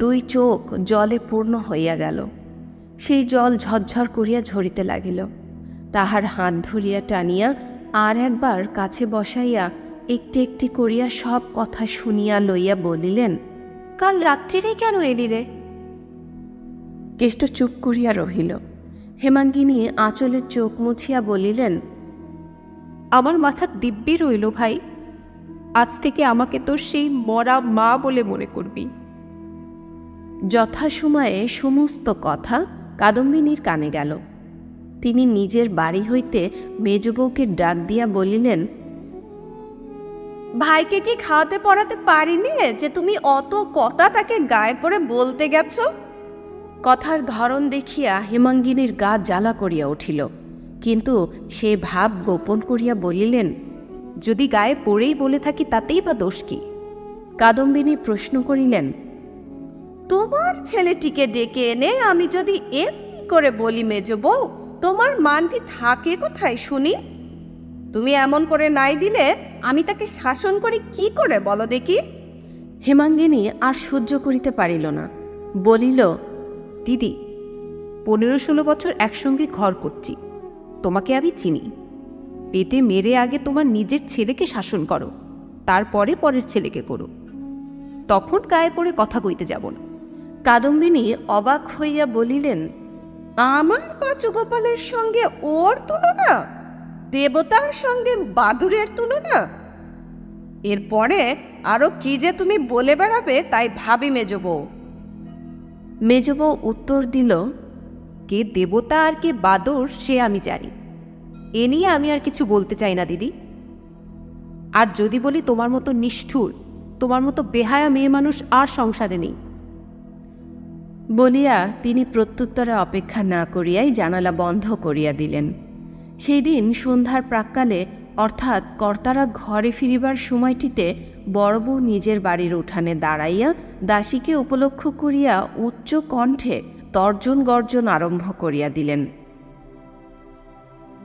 দুই চোখ জলে পূর্ণ হইয়া গেল। সেই জল ঝরঝর করিয়া ঝরিতে লাগিল। তাহার হাত ধরিয়া টানিয়া আর একবার কাছে বসাইয়া একটি একটি করিয়া সব কথা শুনিয়া লইয়া বলিলেন, কাল রাত্রিরে কেন এলি রে? কেষ্ট চুপ করিয়া রহিল। হেমাঙ্গিনী আঁচলের চোখ মুছিয়া বলিলেন, আমার মাথা দিব্যি রইল ভাই, আজ থেকে আমাকে তোর সেই মরা মা বলে মনে করবি। যথাসময়ে সমস্ত কথা কাদম্বিনীর কানে গেল। তিনি নিজের বাড়ি হইতে মেজবউকে ডাক দিয়া বলিলেন, ভাইকে কি খাওয়াতে পড়াতে পারিনি যে তুমি অত কথা তাকে গায়ে পড়ে বলতে গেছো? কথার ধরন দেখিয়া হেমাঙ্গিনীর গা জ্বালা করিয়া উঠিল, কিন্তু সে ভাব গোপন করিয়া বলিলেন, যদি গায়ে পড়েই বলে থাকি তাতেই বা দোষ কি? কাদম্বিনী প্রশ্ন করিলেন, তোমার ছেলেটিকে ডেকে এনে আমি যদি এমনি করে বলি মেজো বউ, তোমার মানটি থাকে কোথায় শুনি? তুমি এমন করে নাই দিলে আমি তাকে শাসন করি কি করে বলো দেখি? হেমাঙ্গিনী আর সহ্য করিতে পারিল না, বলিল, দিদি, 15-16 বছর একসঙ্গে ঘর করছি, তোমাকে আমি চিনি। পেটে মেরে আগে তোমার নিজের ছেলেকে শাসন করো, তারপরে পরের ছেলেকে করো, তখন গায়ে পড়ে কথা কইতে যাব না। কাদম্বিনী অবাক হইয়া বলিলেন, আমার পাঁচগোপালের সঙ্গে ওর তুলনা? দেবতার সঙ্গে বাদুরের তুলনা? এরপরে আরো কি যে তুমি বলে বেড়াবে তাই ভাবি মেজো বউ। মেজবউ উত্তর দিল, কে দেবতা আর কে বাদর সে আমি জানি, এ নিয়ে আমি আর কিছু বলতে চাই না দিদি। আর যদি বলি তোমার মতো নিষ্ঠুর, তোমার মতো বেহায়া মেয়ে মানুষ আর সংসারে নেই। বলিয়া তিনি প্রত্যুত্তরে অপেক্ষা না করিয়াই জানালা বন্ধ করিয়া দিলেন। সেই দিন সন্ধ্যার প্রাক্কালে, অর্থাৎ কর্তারা ঘরে ফিরিবার সময়টিতে, বড়বউ নিজের বাড়ির উঠানে দাঁড়াইয়া দাসীকে উপলক্ষ করিয়া উচ্চ কণ্ঠে তর্জন গর্জন আরম্ভ করিয়া দিলেন।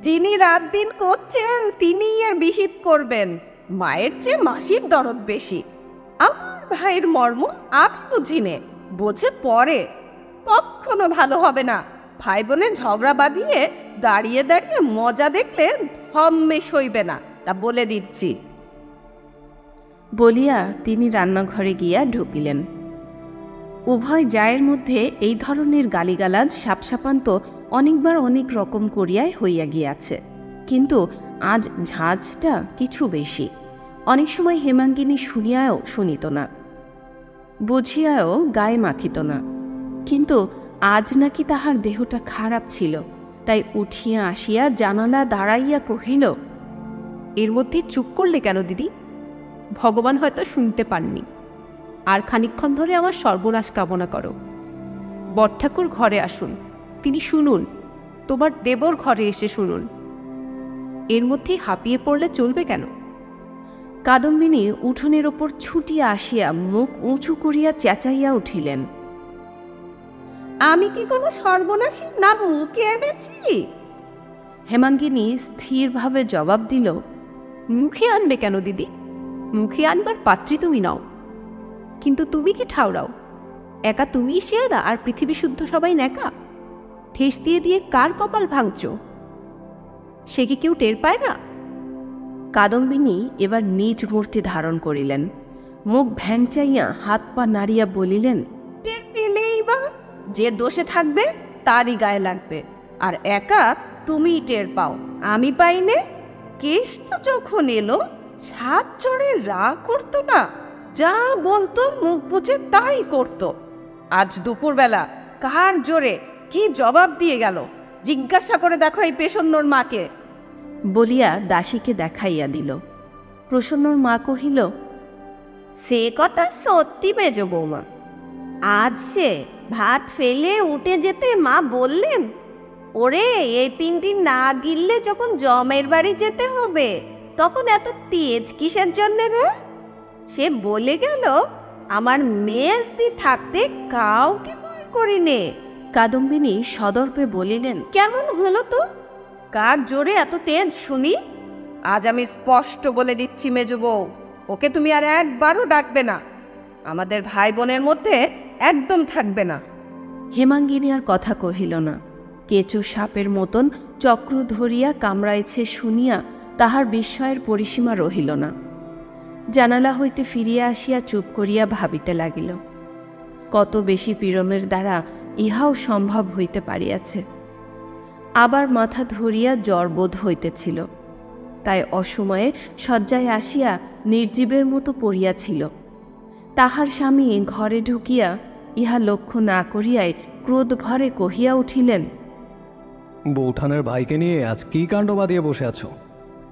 যিনি রাত দিন করছেন তিনি এর বিহিত করবেন। মায়ের চেয়ে মাসির দরদ বেশি। আমার ভাইয়ের মর্ম আমি বুঝি নে, বোঝে পরে। কখনো ভালো হবে না। ভাই বোনের ঝগড়া বাঁধিয়ে দাঁড়িয়ে দাঁড়িয়ে মজা দেখলে ধম্মে সইবে না, তা বলে দিচ্ছি। বলিয়া তিনি রান্নাঘরে গিয়া ঢুকিলেন। উভয় জায়ের মধ্যে এই ধরনের গালিগালাজ সাপসাপান্ত অনেকবার অনেক রকম করিয়াই হইয়া গিয়াছে, কিন্তু আজ ঝাঁজটা কিছু বেশি। অনেক সময় হেমাঙ্গিনী শুনিয়াও শুনিত না, বুঝিয়াও গায়ে মাখিত না, কিন্তু আজ নাকি তাহার দেহটা খারাপ ছিল। তাই উঠিয়া আসিয়া জানালা দাঁড়াইয়া কহিল, এর মধ্যে চুপ করলে কেন দিদি? ভগবান হয়তো শুনতে পাননি। আর খানিকক্ষণ ধরে আমার সর্বনাশ কামনা করো। বড়ঠাকুর ঘরে আসুন, তিনি শুনুন। তোমার দেবর ঘরে এসে শুনুন। এর মধ্যেই হাঁপিয়ে পড়লে চলবে কেন? কাদম্বিনী উঠোনের ওপর ছুটিয়া আসিয়া মুখ উঁচু করিয়া চেঁচাইয়া উঠিলেন, আমি কি কোনো সর্বনাশীর নাম মুখে এনেছি? হেমাঙ্গিনী স্থিরভাবে জবাব দিল, মুখে আনবে কেন দিদি? মুখে আনবার পাত্রী তুমি নাও, কিন্তু তুমি কি ঠাউরাও? একা তুমিই শেয়ারা আর পৃথিবী শুদ্ধ সবাই ন্যাকা। ঠেস দিয়ে দিয়ে কার কপাল ভাঙছ? সে কি কেউ টের পায় না? কাদম্বিনী এবার নিজ মূর্তি ধারণ করিলেন। মুখ ভ্যাংচাইয়া হাত পা নাড়িয়া বলিলেন, টের পেলেই বা যে দোষে থাকবে তারই গায়ে লাগবে। আর একা তুমিই টের পাও, আমি পাইনে? কেষ্ট যখন এলো সাত চড়ে রাগ করতো না, যা বলতো মুখ বুঝে তাই করতো। আজ দুপুরবেলা কার জোরে কি জবাব দিয়ে গেল, জিজ্ঞাসা করে দেখো এই পেশন্নর মাকে। বলিয়া দাসীকে দেখাইয়া দিল। প্রসন্নর মা কহিল, সে কথা সত্যি মেজ বৌমা। আজ সে ভাত ফেলে উঠে যেতে মা বললেন, ওরে এই পিন্ডি না গিললে যখন জমের বাড়ি যেতে হবে তখন এত তেজ কিসের জন্যে রে? সে বলে গেল, আমার মেজদি থাকতে কাউকে ভয় করি নে। কাদম্বিনী সদর্পে বলিলেন, কেমন হলো তো? কার জোরে এত তেজ শুনি? আজ আমি স্পষ্ট বলে দিচ্ছি মেজ বউ, ওকে তুমি আর একবারও ডাকবে না। আমাদের ভাই বোনের মধ্যে একদম থাকবে না। হেমাঙ্গিনী আর কথা কহিল না। কেঁচো সাপের মতন চক্র ধরিয়া কামড়াইছে শুনিয়া তাহার বিস্ময়ের পরিসীমা রহিল না। জানালা হইতে ফিরিয়া আসিয়া চুপ করিয়া ভাবিতে লাগিল, কত বেশি পীড়নের দ্বারা ইহাও সম্ভব হইতে পারিয়াছে। আবার মাথা ধরিয়া জ্বরবোধ হইতেছিল, তাই অসময়ে শয্যায় আসিয়া নির্জীবের মতো পড়িয়াছিল। তাহার স্বামী ঘরে ঢুকিয়া ইহা লক্ষ্য না করিয়াই ক্রোধ ভরে কহিয়া উঠিলেন, বৌঠানের ভাইকে নিয়ে আজ কি কাণ্ড বাঁধিয়ে বসে আছো?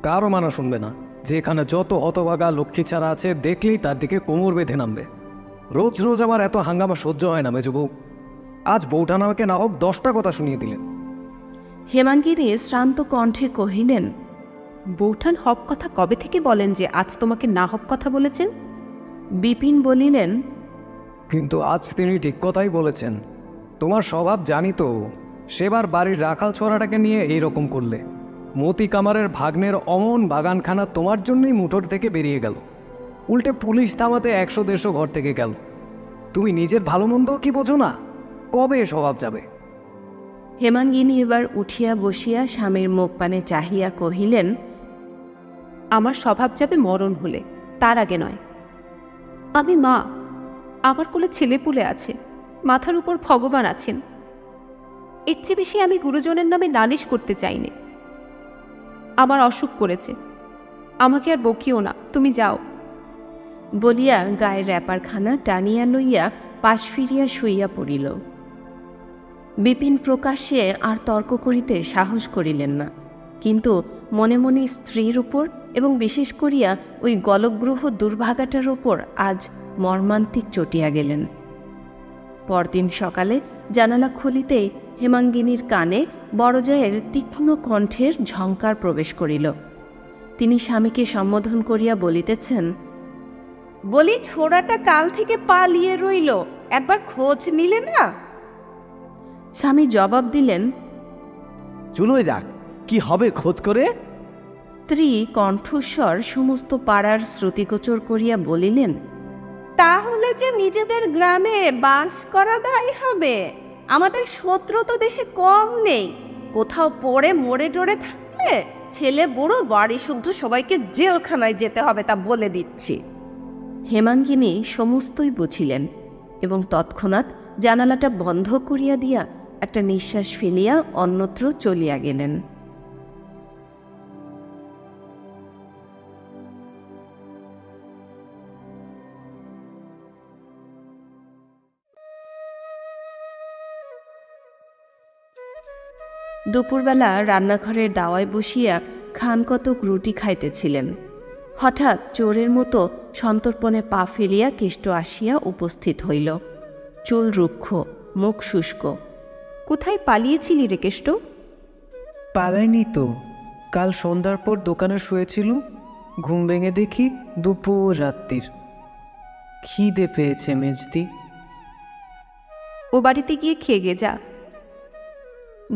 কারও মানা শুনবে না। যেখানে যত হতভাগা লক্ষ্মী ছাড়া আছে দেখলেই তার দিকে কোমর বেঁধে নামবে। রোজ রোজ আমার এত হাঙ্গামা সহ্য হয় না মেজ বউ। আজ বৌঠান আমাকে না হোক 10টা কথা শুনিয়ে দিলেন। হেমাঙ্গিনী শ্রান্ত কণ্ঠে কহিলেন, বৌঠান হক কথা কবে থেকে বলেন যে আজ তোমাকে না হক কথা বলেছেন? বিপিন বলিলেন, কিন্তু আজ তিনি ঠিক কথাই বলেছেন। তোমার স্বভাব জানি তো, সেবার বাড়ির রাখাল ছোড়াটাকে নিয়ে এইরকম করলে। মতি কামারের ভাগ্নের অমন বাগানখানা তোমার জন্যই মুঠোর থেকে বেরিয়ে গেল। উল্টে পুলিশ থামাতে 100-150 ঘর থেকে গেল। তুমি নিজের ভালো মন্দ কি বোঝো না? কবে এ স্বভাব যাবে? হেমাঙ্গিনী এবার উঠিয়া বসিয়া স্বামীর মুখ পানে চাহিয়া কহিলেন, আমার স্বভাব যাবে মরণ হলে, তার আগে নয়। আমি মা, আমার কোলে ছেলেপুলে আছে, মাথার উপর ভগবান আছেন। এর চেয়ে বেশি আমি গুরুজনের নামে নালিশ করতে চাইনি। আমার অসুখ করেছে, আমাকে আর বকিও না, তুমি যাও। বলিয়া গায়ের র্যাপারখানা টানিয়া লইয়া পাশ ফিরিয়া শুইয়া পড়িল। বিপিন প্রকাশ্যে আর তর্ক করিতে সাহস করিলেন না, কিন্তু মনে মনে স্ত্রীর উপর এবং বিশেষ করিয়া ওই গলগ্রহ দুর্ভাগাটার ওপর আজ মর্মান্তিক চটিয়া গেলেন। পরদিন সকালে জানালা খুলিতেই হেমাঙ্গিনীর কানে বড়জায়ের তীক্ষ্ণ কণ্ঠের ঝঙ্কার প্রবেশ করিল। তিনি স্বামীকে সম্বোধন করিয়া বলিতেছেন, বলি ছোড়াটা কাল থেকে পালিয়ে রইল, একবার খোঁজ নিলে না? স্বামী জবাব দিলেন, চুলোয় যাক, কি হবে খোঁজ করে? স্ত্রী কণ্ঠস্বর সমস্ত পাড়ার শ্রুতিগোচর করিয়া বলিলেন, তাহলে যে নিজেদের গ্রামে বাস করা দায় হবে? আমাদের শত্রু তো দেশে কম নেই। কোথাও পড়ে মরে টরে থাকলে ছেলে বুড়ো বাড়ি শুদ্ধ সবাইকে জেলখানায় যেতে হবে, তা বলে দিচ্ছি। হেমাঙ্গিনী সমস্তই বুঝিলেন এবং তৎক্ষণাৎ জানালাটা বন্ধ করিয়া দিয়া একটা নিঃশ্বাস ফেলিয়া অন্যত্র চলিয়া গেলেন। দুপুরবেলা রান্নাঘরের দাওয়ায় বসিয়া খান কতক রুটি খাইতেছিলেন। হঠাৎ চোরের মতো সন্তর্পণে পা ফেলিয়া কেষ্ট আসিয়া উপস্থিত হইল। চুল রুক্ষ, মুখ শুষ্ক। কোথায় পালিয়েছিলি রে কেষ্ট? পালাইনি তো, কাল সন্ধ্যার পর দোকানে শুয়েছিল, ঘুম ভেঙে দেখি দুপুর রাত্রির। খিদে পেয়েছে মেজদি। ও বাড়িতে গিয়ে খেয়ে গে যা।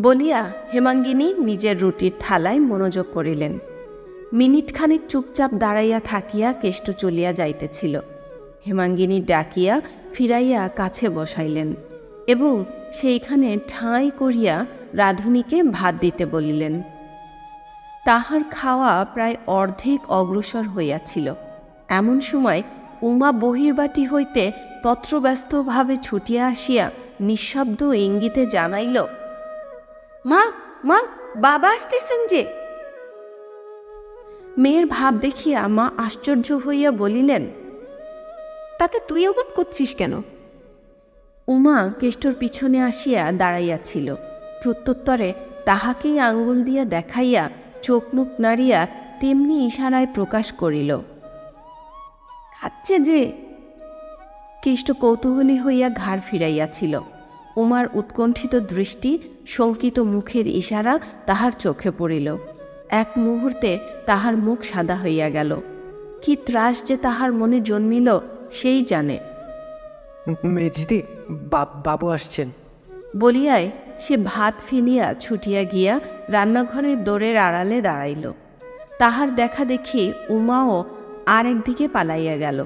বলিয়া হেমাঙ্গিনী নিজের রুটির থালায় মনোযোগ করিলেন। মিনিটখানেক চুপচাপ দাঁড়াইয়া থাকিয়া কেষ্ট চলিয়া যাইতেছিল। হেমাঙ্গিনী ডাকিয়া ফিরাইয়া কাছে বসাইলেন এবং সেইখানে ঠাঁই করিয়া রাঁধুনিকে ভাত দিতে বলিলেন। তাহার খাওয়া প্রায় অর্ধেক অগ্রসর হইয়াছিল। এমন সময় উমা বহির্বাটি হইতে তত্রব্যস্তভাবে ছুটিয়া আসিয়া নিঃশব্দ ইঙ্গিতে জানাইল, মা মা, বাবা আসতেছেন যে। মেয়ের ভাব দেখিয়া মা আশ্চর্য হইয়া বলিলেন, তাতে তুই অবাক করছিস কেন? উমা কেষ্টর পিছনে আসিয়া দাঁড়াইয়াছিল। প্রত্যুত্তরে তাহাকেই আঙ্গুল দিয়া দেখাইয়া চোখ মুখ নাড়িয়া তেমনি ইশারায় প্রকাশ করিল, খাচ্ছে যে। কেষ্ট কৌতূহলী হইয়া ঘাড় ফিরাইয়াছিল। উমার উৎকণ্ঠিত দৃষ্টি, শঙ্কিত মুখের ইশারা তাহার চোখে পড়িল। এক মুহূর্তে তাহার মুখ সাদা হইয়া গেল। কি ত্রাস যে তাহার মনে জন্মিল সেই জানে। মেজদি, বাবু আসছেন বলিয়াই সে ভাত ফেলিয়া ছুটিয়া গিয়া রান্নাঘরের দোরের আড়ালে দাঁড়াইল। তাহার দেখা দেখি উমাও আর একদিকে পালাইয়া গেল।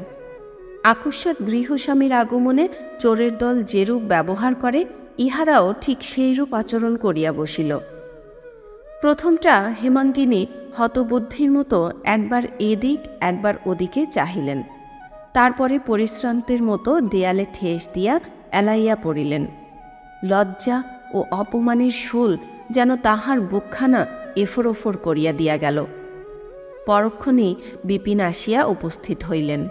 আকস্মাৎ গৃহস্বামীর আগমনে চোরের দল যেরূপ ব্যবহার করে, ইহারাও ঠিক সেইরূপ আচরণ করিয়া বসিল। প্রথমটা হেমাঙ্গিনী হতবুদ্ধির মতো একবার এদিক একবার ওদিকে চাহিলেন। তারপরে পরিশ্রান্তের মতো দেয়ালে ঠেস দিয়া এলাইয়া পড়িলেন। লজ্জা ও অপমানের শুল যেন তাহার বুকখানা এফর ওফর করিয়া দিয়া গেল। পরক্ষণেই বিপিন আসিয়া উপস্থিত হইলেন।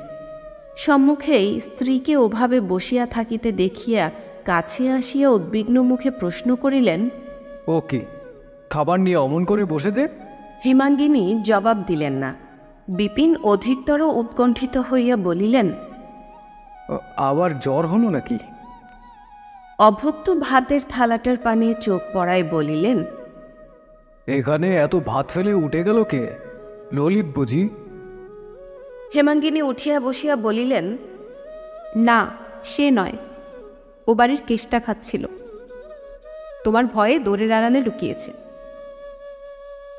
সম্মুখেই স্ত্রীকে ওভাবে বসিয়া থাকিতে দেখিয়া কাছে আসিয়া উদ্বিগ্ন মুখে প্রশ্ন করিলেন, ও কি খাবার নিয়ে অমন করে বসেছে? হেমাঙ্গিনী জবাব দিলেন না। বিপিন অধিকতর উৎকণ্ঠিত হইয়া বলিলেন, আবার জ্বর হলো নাকি? অভুক্ত ভাতের থালাটার পানে চোখ পড়ায় বলিলেন, এখানে এত ভাত ফেলে উঠে গেল কে? ললিত বুঝি? হেমাঙ্গিনী উঠিয়া বসিয়া বলিলেন, না, সে নয়, ও বাড়ির কেষ্টা খাচ্ছিল। তোমার ভয়ে দোরের আড়ালে লুকিয়েছে।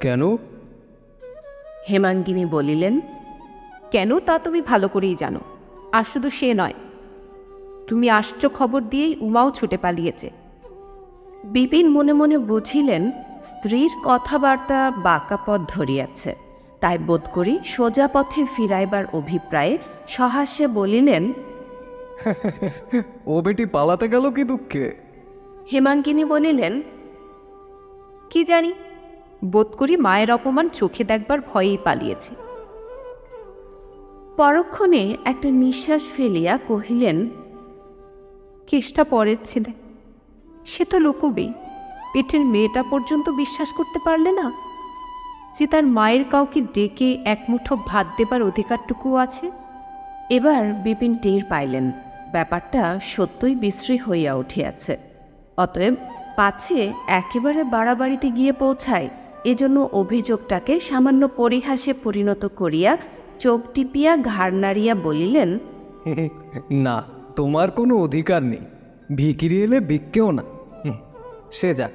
কেন? হেমাঙ্গিনী বলিলেন, কেন তা তুমি ভালো করেই জানো। আর শুধু সে নয়, তুমি আসছো খবর দিয়েই উমাও ছুটে পালিয়েছে। বিপিন মনে মনে বুঝিলেন স্ত্রীর কথাবার্তা বাঁকা পথ ধরিয়াছে, তাই বোধ করি সোজা পথে ফিরাইবার অভিপ্রায়ে সহাস্যে বলিলেন, ও বেটি পালাতে গেল কি দুঃখে? হেমাঙ্গিনী বলিলেন, কি জানি, বোধ করি মায়ের অপমান চোখে দেখবার ভয়েই পালিয়েছে। পরক্ষণে একটা নিঃশ্বাস ফেলিয়া কহিলেন, কেষ্টা পরের ছেলে, সে তো লুকোবেই। পেটের মেয়েটা পর্যন্ত বিশ্বাস করতে পারলে না যে তার মায়ের কাউকে ডেকে এক মুঠো ভাত দেবার অধিকারটুকুও আছে। এবার বিপিন টের পাইলেন ব্যাপারটা সত্যই বিশ্রী হইয়া উঠিয়াছে। অতএব পাছে একেবারে বাড়াবাড়িতে গিয়ে পৌঁছায়, এজন্য অভিযোগটাকে সামান্য পরিহাসে পরিণত করিয়া চোখ টিপিয়া ঘাড় নাড়িয়া বলিলেন, না, তোমার কোনো অধিকার নেই। ভিখিরি এলে বিক্কেও না। সে যাক,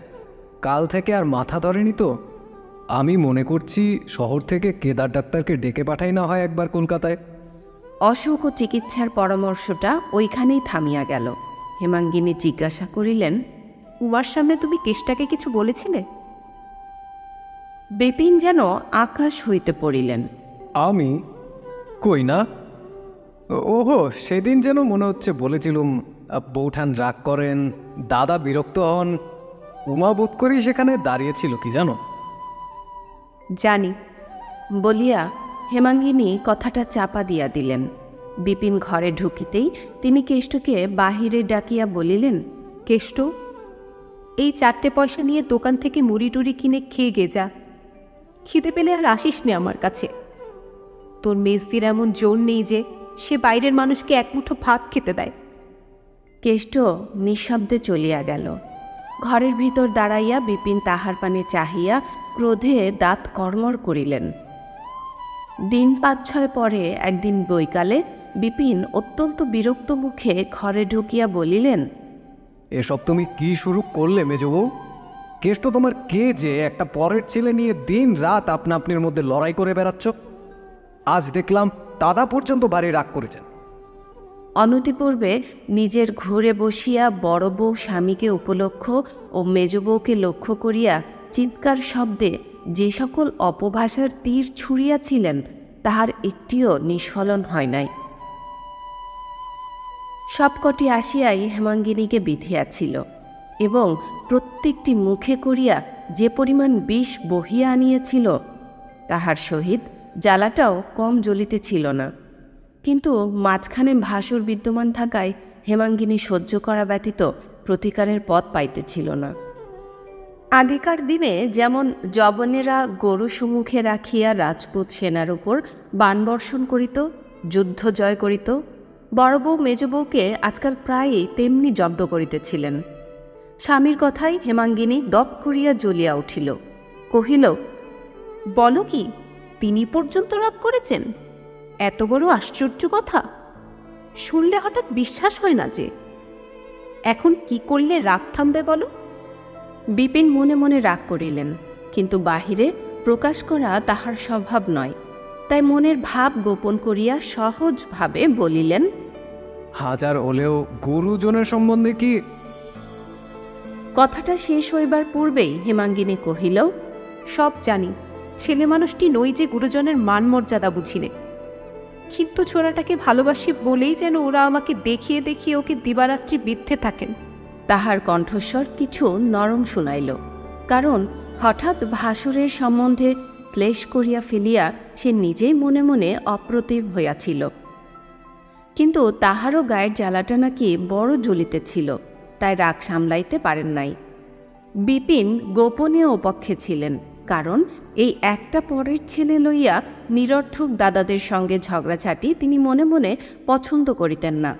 কাল থেকে আর মাথা ধরেনি তো। আমি মনে করছি শহর থেকে কেদার ডাক্তারকে ডেকে পাঠাই না হয় একবার কলকাতায়। অসুখ ও চিকিৎসার পরামর্শটা ওইখানেই থামিয়া গেল। হেমাঙ্গিনী জিজ্ঞাসা করিলেন, উমার সামনে তুমি কেষ্টাকে কিছু বলেছিলে? বিপিন যেন আকাশ হইতে পড়িলেন। আমি কই না। ওহো, সেদিন যেন মনে হচ্ছে বলেছিলুম বৌঠান রাগ করেন, দাদা বিরক্ত হন। উমা বোধ করি সেখানে দাঁড়িয়েছিল কি জানো? জানি। বলিয়া হেমাঙ্গিনী কথাটা চাপা দিয়া দিলেন। বিপিন ঘরে ঢুকিতেই তিনি কেষ্টকে বাহিরে ডাকিয়া বলিলেন, কেষ্ট, এই 4টে পয়সা নিয়ে দোকান থেকে মুড়ি টুড়ি কিনে খেয়ে গে যা। খিদে পেলে আর আসিস নে আমার কাছে। তোর মেজদির এমন জোর নেই যে সে বাইরের মানুষকে এক মুঠো ভাত খেতে দেয়। কেষ্ট নিঃশব্দে চলিয়া গেল। ঘরের ভিতর দাঁড়াইয়া বিপিন তাহার পানে চাহিয়া ক্রোধে দাঁত কড়মড় করিলেন। দিন 5-6 পরে একদিন বৈকালে বিপিন অত্যন্ত বিরক্ত মুখে ঘরে ঢুকিয়া বলিলেন, এসব তুমি কি শুরু করলে মেজবউ? কেষ্ট তোমার কে যে একটা পরের ছেলে নিয়ে দিন রাত আপনা আপনির মধ্যে লড়াই করে বেড়াচ্ছ? আজ দেখলাম দাদা পর্যন্ত বাড়ি রাগ করেছেন। অনতিপূর্বে নিজের ঘুরে বসিয়া বড় বউ স্বামীকে উপলক্ষ ও মেজ বউকে লক্ষ্য করিয়া চিৎকার শব্দে যে সকল অপভাষার তীর ছুঁড়িয়াছিলেন তাহার একটিও নিষ্ফলন হয় নাই। সবকটি আসিয়াই হেমাঙ্গিনীকে বিধিয়াছিল এবং প্রত্যেকটি মুখে করিয়া যে পরিমাণ বিষ বহিয়া আনিয়াছিল তাহার সহিত জ্বালাটাও কম জ্বলিতেছিল না। কিন্তু মাঝখানে ভাসুর বিদ্যমান থাকায় হেমাঙ্গিনী সহ্য করা ব্যতীত প্রতিকারের পথ পাইতেছিল না। আগেকার দিনে যেমন যবনেরা গরু সম্মুখে রাখিয়া রাজপুত সেনার উপর বাণবর্ষণ করিত, যুদ্ধ জয় করিত, বড় বউ মেজ বউকে আজকাল প্রায়ই তেমনি জব্দ করিতেছিলেন। স্বামীর কথাই হেমাঙ্গিনী দপ করিয়া জ্বলিয়া উঠিল। কহিল, বলো কি, তিনি পর্যন্ত রাগ করেছেন? এত বড় আশ্চর্য কথা! শুনলে হঠাৎ বিশ্বাস হয় না যে। এখন কি করলে রাগ থামবে বলো? বিপিন মনে মনে রাগ করিলেন, কিন্তু বাহিরে প্রকাশ করা তাহার স্বভাব নয়। তাই মনের ভাব গোপন করিয়া সহজভাবে বলিলেন, হাজার হলেও গুরুজনের সম্বন্ধে কি? কথাটা শেষ হইবার পূর্বেই হেমাঙ্গিনী কহিল, সব জানি, ছেলে মানুষটি নই যে গুরুজনের মান মর্যাদা বুঝিনে। কিন্তু ছোড়াটাকে ভালোবাসি বলেই যেন ওরা আমাকে দেখিয়ে দেখিয়ে ওকে দিবারাত্রি বিদ্ধে থাকেন। তাহার কণ্ঠস্বর কিছু নরম শুনাইল, কারণ হঠাৎ ভাসুরের সম্বন্ধে শ্লেষ করিয়া ফেলিয়া সে নিজেই মনে মনে অপ্রতিভ হইয়াছিল। কিন্তু তাহারও গায়ের জ্বালাটা নাকি বড় জ্বলিতেছিল, তাই রাগ সামলাইতে পারেন নাই। বিপিন গোপনীয় পক্ষে ছিলেন, কারণ এই একটা পরের ছেলে লইয়া নিরর্থক দাদাদের সঙ্গে ঝগড়াঝাটি তিনি মনে মনে পছন্দ করিতেন না।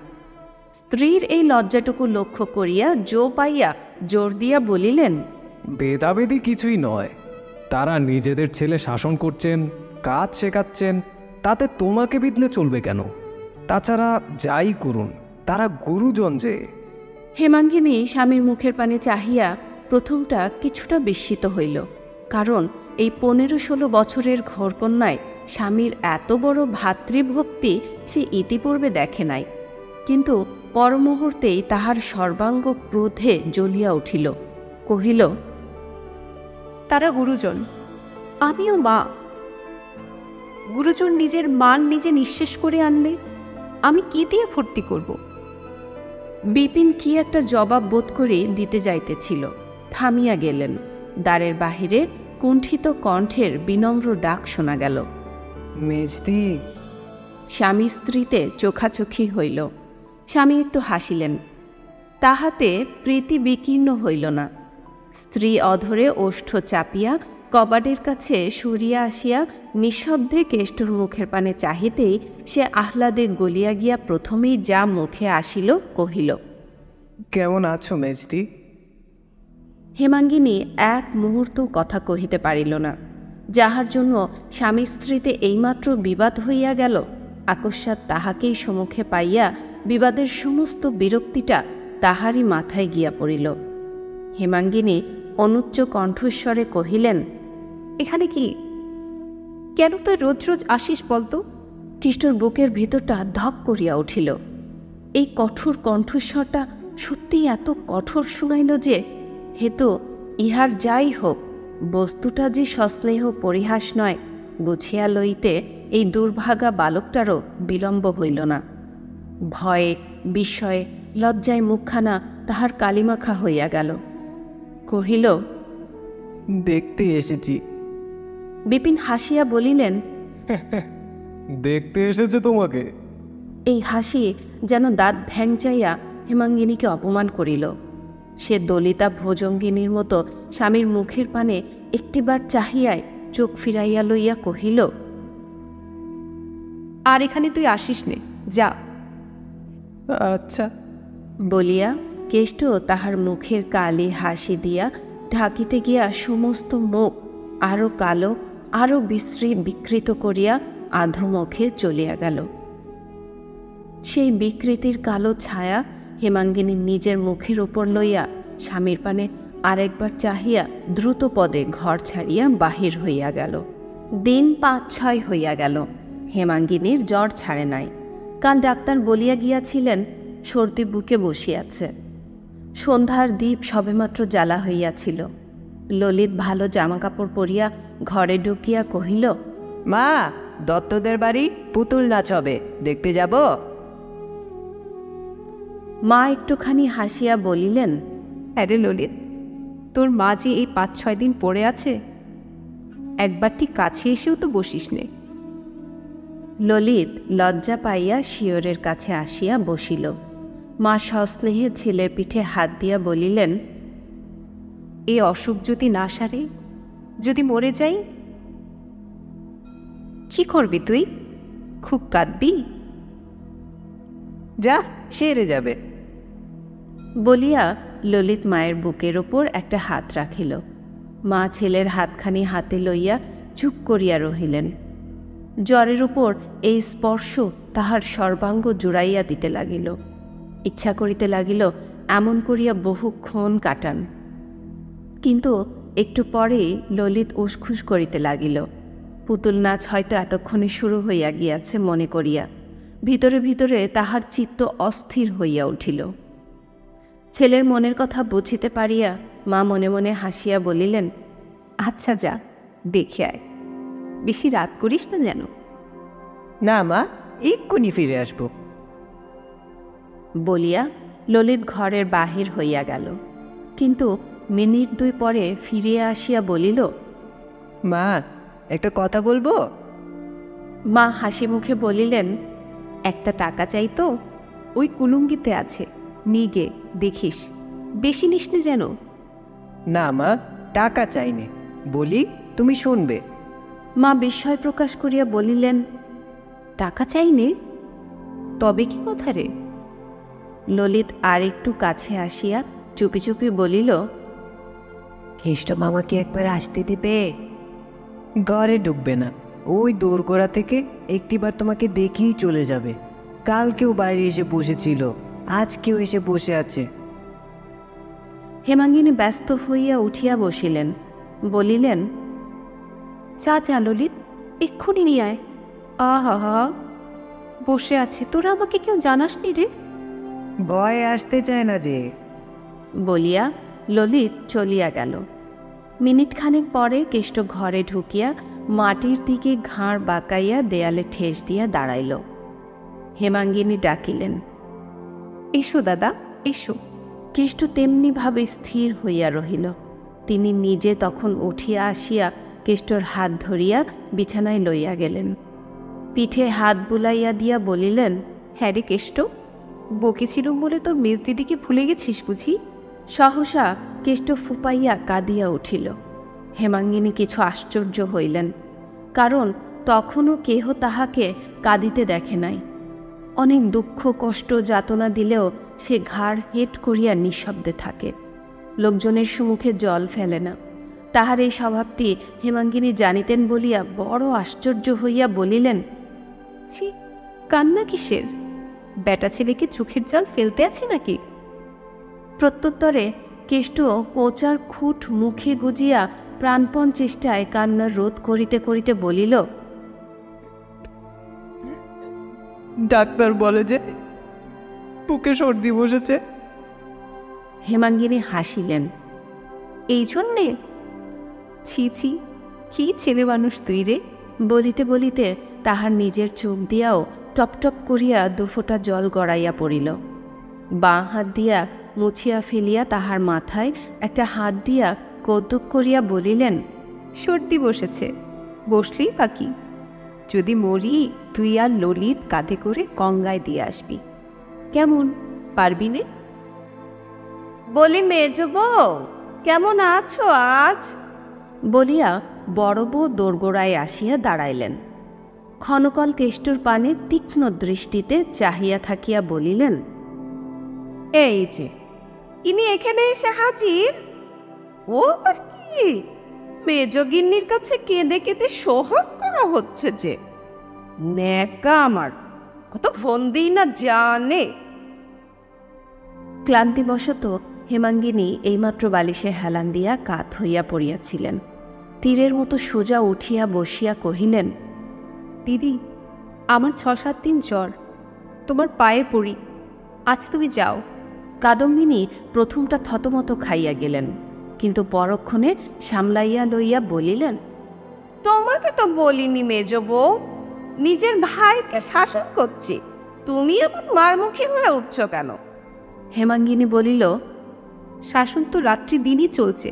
স্ত্রীর এই লজ্জাটুকু লক্ষ্য করিয়া জো পাইয়া জোর দিয়া বলিলেন, বেদাবেদি কিছুই নয়। তারা নিজেদের ছেলে শাসন করছেন, কাজ শেখাচ্ছেন, তাতে তোমাকে বিদলে চলবে কেন? তাছাড়া যাই করুন, তারা গুরুজন যে। হেমাঙ্গিনী স্বামীর মুখের পানে চাহিয়া প্রথমটা কিছুটা বিস্মিত হইল, কারণ এই 15-16 বছরের ঘরকন্যায় স্বামীর এত বড় ভাতৃভক্তি সে ইতিপূর্বে দেখে নাই। কিন্তু পরমুহূর্তেই তাহার সর্বাঙ্গ ক্রোধে জ্বলিয়া উঠিল। কহিল, তারা গুরুজন, আমিও মা। গুরুজন নিজের মান নিজে নিঃশেষ করে আনলে আমি কি দিয়ে ভর্তি করব? বিপিন কি একটা জবাব বোধ করে দিতে যাইতেছিল, থামিয়া গেলেন। দ্বারের বাহিরে কুণ্ঠিত কণ্ঠের বিনম্র ডাক শোনা গেল, মেজদি। স্বামী স্ত্রীতে চোখাচোখি হইল। স্বামী একটু হাসিলেন, তাহাতে প্রীতি বিকীর্ণ হইল না। স্ত্রী অধরে ওষ্ঠ চাপিয়া কবাটের কাছে সরিয়া আসিয়া নিঃশব্দে কেষ্টর মুখের পানে চাহিতেই সে আহ্লাদে গলিয়া গিয়া প্রথমেই যা মুখে আসিল কহিল, কেমন আছো মেজদি? হেমাঙ্গিনী এক মুহূর্ত কথা কহিতে পারিল না। যাহার জন্য স্বামী স্ত্রীতে এইমাত্র বিবাদ হইয়া গেল, আকস্মাৎ তাহাকেই সম্মুখে পাইয়া বিবাদের সমস্ত বিরক্তিটা তাহারই মাথায় গিয়া পড়িল। হেমাঙ্গিনী অনুচ্চ কণ্ঠস্বরে কহিলেন, এখানে কি? কেন তুই রোজ রোজ আসিস বলতো? কেষ্টর বুকের ভিতরটা ধক করিয়া উঠিল। এই কঠোর কণ্ঠস্বরটা সত্যিই এত কঠোর শুনাইল যে হেতু ইহার যাই হোক বস্তুটা যে সস্নেহ পরিহাস নয় বুঝিয়া লইতে এই দুর্ভাগা বালকটারও বিলম্ব হইল না। ভয়ে বিস্ময়ে লজ্জায় মুখখানা তাহার কালিমাখা হইয়া গেল। কহিল, দেখতে এসেছি। বিপিন হাসিয়া বলিলেন, দেখতে এসেছে তোমাকে? এই হাসি যেন দাঁত ভ্যাংচাইয়া হেমাঙ্গিনীকে অপমান করিল। সে দলিতা ভোজঙ্গিনীর মতো স্বামীর মুখের পানে একটিবার চাহিয়ায় চোখ ফিরাইয়া লইয়া কহিল, আর এখানে তুই আসিস নে, যা। আচ্ছা। বলিয়া কেষ্ট তাহার মুখের কালি হাসি দিয়া ঢাকিতে গিয়া সমস্ত মুখ আরও কালো আরও বিশ্রী বিকৃত করিয়া আধোমুখে চলিয়া গেল। সেই বিকৃতির কালো ছায়া হেমাঙ্গিনীর নিজের মুখের উপর লইয়া স্বামীর পানে আরেকবার চাহিয়া দ্রুত পদে ঘর ছাড়িয়া বাহির হইয়া গেল। দিন ৫-৬ হইয়া গেল, হেমাঙ্গিনীর জ্বর ছাড়ে নাই। কাল ডাক্তার বলিয়া গিয়াছিলেন সর্দি বুকে বসিয়াছে। সন্ধ্যার দ্বীপ সবেমাত্র জ্বালা হইয়াছিল। ললিত ভালো জামাকাপড় পরিয়া ঘরে ঢুকিয়া কহিল, মা, দত্তদের বাড়ি পুতুল নাচ হবে, দেখতে যাব? মা একটুখানি হাসিয়া বলিলেন, হ্যাঁ রে ললিত, তোর মা যে এই ৫-৬ দিন পড়ে আছে, একবারটি কাছে এসেও তো বসিস নে। ললিত লজ্জা পাইয়া শিয়রের কাছে আসিয়া বসিল। মা সস্নেহে ছেলের পিঠে হাত দিয়া বলিলেন, এ অসুখ যদি না সারে, যদি মরে যাই, কি করবি তুই? খুব কাঁদবি? যা, সেরে যাবে। বলিয়া ললিত মায়ের বুকের ওপর একটা হাত রাখিল। মা ছেলের হাতখানি হাতে লইয়া চুপ করিয়া রহিলেন। জ্বরের উপর এই স্পর্শ তাহার সর্বাঙ্গ জুড়াইয়া দিতে লাগিল। ইচ্ছা করিতে লাগিল এমন করিয়া বহুক্ষণ কাটান। কিন্তু একটু পরেই ললিত উসখুস করিতে লাগিল। পুতুল নাচ হয়তো এতক্ষণে শুরু হইয়া গিয়াছে মনে করিয়া ভিতরে ভিতরে তাহার চিত্ত অস্থির হইয়া উঠিল। ছেলের মনের কথা বুঝিতে পারিয়া মা মনে মনে হাসিয়া বলিলেন, আচ্ছা যা, দেখে আয়, বেশি রাত করিস না যেন। না মা, এক্ষুনি ফিরে আসবো। বলিয়া ললিত ঘরের বাহির হইয়া গেল। কিন্তু মিনিট ২ পরে ফিরিয়া আসিয়া বলিল, মা, একটা কথা বলবো? মা হাসি মুখে বলিলেন, একটা টাকা চাই তো, ওই কুলুঙ্গিতে আছে, নিগে দেখিস, বেশি নিস নে যেন। না মা, টাকা চাইনে, বলি তুমি শুনবে। মা বিস্ময় প্রকাশ করিয়া বলিলেন, টাকা চাই নে? তবে কি কথা রে? ললিত আর একটু কাছে আসিয়া চুপি চুপি বলিল, কেষ্ট মামাকে একবার আসতে দেবে? ঘরে ঢুকবে না, ওই দোরগোড়া থেকে একটিবার তোমাকে দেখেই চলে যাবে। কালকেও বাইরে এসে বসেছিল, আজকেও এসে বসে আছে। হেমাঙ্গিনী ব্যস্ত হইয়া উঠিয়া বসিলেন। বলিলেন, চা চা ললিত, এক্ষুনি নিয়ে আয়। আহা, বসে আছে, তোরা আমাকে কেউ জানাসনি রে? ভয় আসতে চায় না যে। বলিয়া ললিত চলিয়া গেল। মিনিটখানেক পরে কেষ্ট ঘরে ঢুকিয়া মাটির দিকে ঘাড় বাঁকাইয়া দেয়ালে ঠেস দিয়া দাঁড়াইল। হেমাঙ্গিনী ডাকিলেন, এসো দাদা, এসো। কেষ্ট তেমনিভাবে স্থির হইয়া রহিল। তিনি নিজে তখন উঠিয়া আসিয়া কেষ্টর হাত ধরিয়া বিছানায় লইয়া গেলেন। পিঠে হাত বুলাইয়া দিয়া বলিলেন, হ্যাঁ রে কেষ্ট, বকেছিলুম বলে তোর মেজ দিদিকে ভুলে গেছিস বুঝি? সহসা কেষ্ট ফুপাইয়া কাঁদিয়া উঠিল। হেমাঙ্গিনী কিছু আশ্চর্য হইলেন, কারণ তখনও কেহ তাহাকে কাঁদিতে দেখে নাই। অনেক দুঃখ কষ্ট যাতনা দিলেও সে ঘাড় হেট করিয়া নিঃশব্দে থাকে, লোকজনের সম্মুখে জল ফেলে না। তাহার এই স্বভাবটি হেমাঙ্গিনী জানিতেন বলিয়া বড় আশ্চর্য হইয়া বলিলেন, ছি, কান্না কিসের? বেটা ছেলেকে চোখের জল ফেলতে আছে নাকি? প্রত্যুত্তরে কেষ্ট কোচার খুঁট মুখে গুজিয়া প্রাণপণ চেষ্টায় কান্নার রোধ করিতে করিতে বলিল, ডাক্তার বলে যে বুকে সর্দি বসেছে। হেমাঙ্গিনী হাসিলেন। এই জন্যে? ছি ছি, কি ছেলে মানুষ তুই রে। বলিতে বলিতে তাহার নিজের চোখ দিয়াও টপ টপ করিয়া দুফোঁটা জল গড়াইয়া পড়িল। বাঁ হাত দিয়া মুছিয়া ফেলিয়া তাহার মাথায় একটা হাত দিয়া কৌতুক করিয়া বলিলেন, সর্দি বসেছে, বসলেই বাকি। যদি মরি তুই আর ললিত কাঁধে করে গঙ্গায় দিয়ে আসবি। কেমন, পারবি নে? বলি মেজ বউ, কেমন আছো আজ? বলিয়া বড় বউ দোরগোড়ায় আসিয়া দাঁড়াইলেন। ক্ষণকাল কেষ্টর পানে তীক্ষ্ণ দৃষ্টিতে চাহিয়া থাকিয়া বলিলেন, এই যে ইনি এখানে এসে হাজির। ও আর কি, মেজগিন্নির কাছে কেঁদে কেঁদে সোহাগ করা হচ্ছে যে। ন্যাকা আমার, কত ফোন দিই না জানে। ক্লান্তিবশত হেমাঙ্গিনী এইমাত্র বালিশে হেলান দিয়া কাত হইয়া পড়িয়াছিলেন। তীরের মতো সোজা উঠিয়া বসিয়া কহিলেন, দিদি, আমার 6-7 দিন জ্বর, তোমার পায়ে পড়ি, আজ তুমি যাও। কাদম্বিনী প্রথমটা থতমত খাইয়া গেলেন, কিন্তু পরক্ষণে সামলাইয়া লইয়া বলিলেন, তোমাকে তো বলিনি মেজ বউ, নিজের ভাইকে শাসন করছি, তুমি এমন মারমুখী হয়ে উঠছ কেন? হেমাঙ্গিনী বলিল, শাসন তো রাত্রি দিনই চলছে,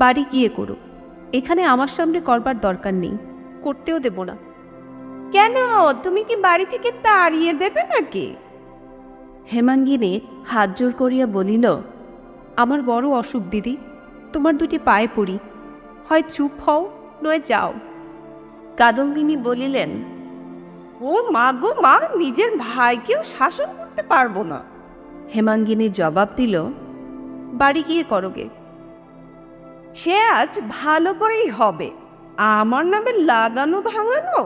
বাড়ি গিয়ে করো, এখানে আমার সামনে করবার দরকার নেই, করতেও দেব না। কেন, তুমি কি বাড়ি থেকে তাড়িয়ে দেবে নাকি? হেমাঙ্গিনী হাত জোর করিয়া বলিল, আমার বড় অসুখ দিদি, তোমার দুটি পায়ে পড়ি, হয় চুপ হও নয় যাও। কাদম্বিনী বলিলেন, ও মা গো মা, নিজের ভাইকেও শাসন করতে পারবো না। হেমাঙ্গিনী জবাব দিল, বাড়ি গিয়ে করোগে। সে আজ ভালো করেই হবে, আমার নামে লাগানো ভাঙানো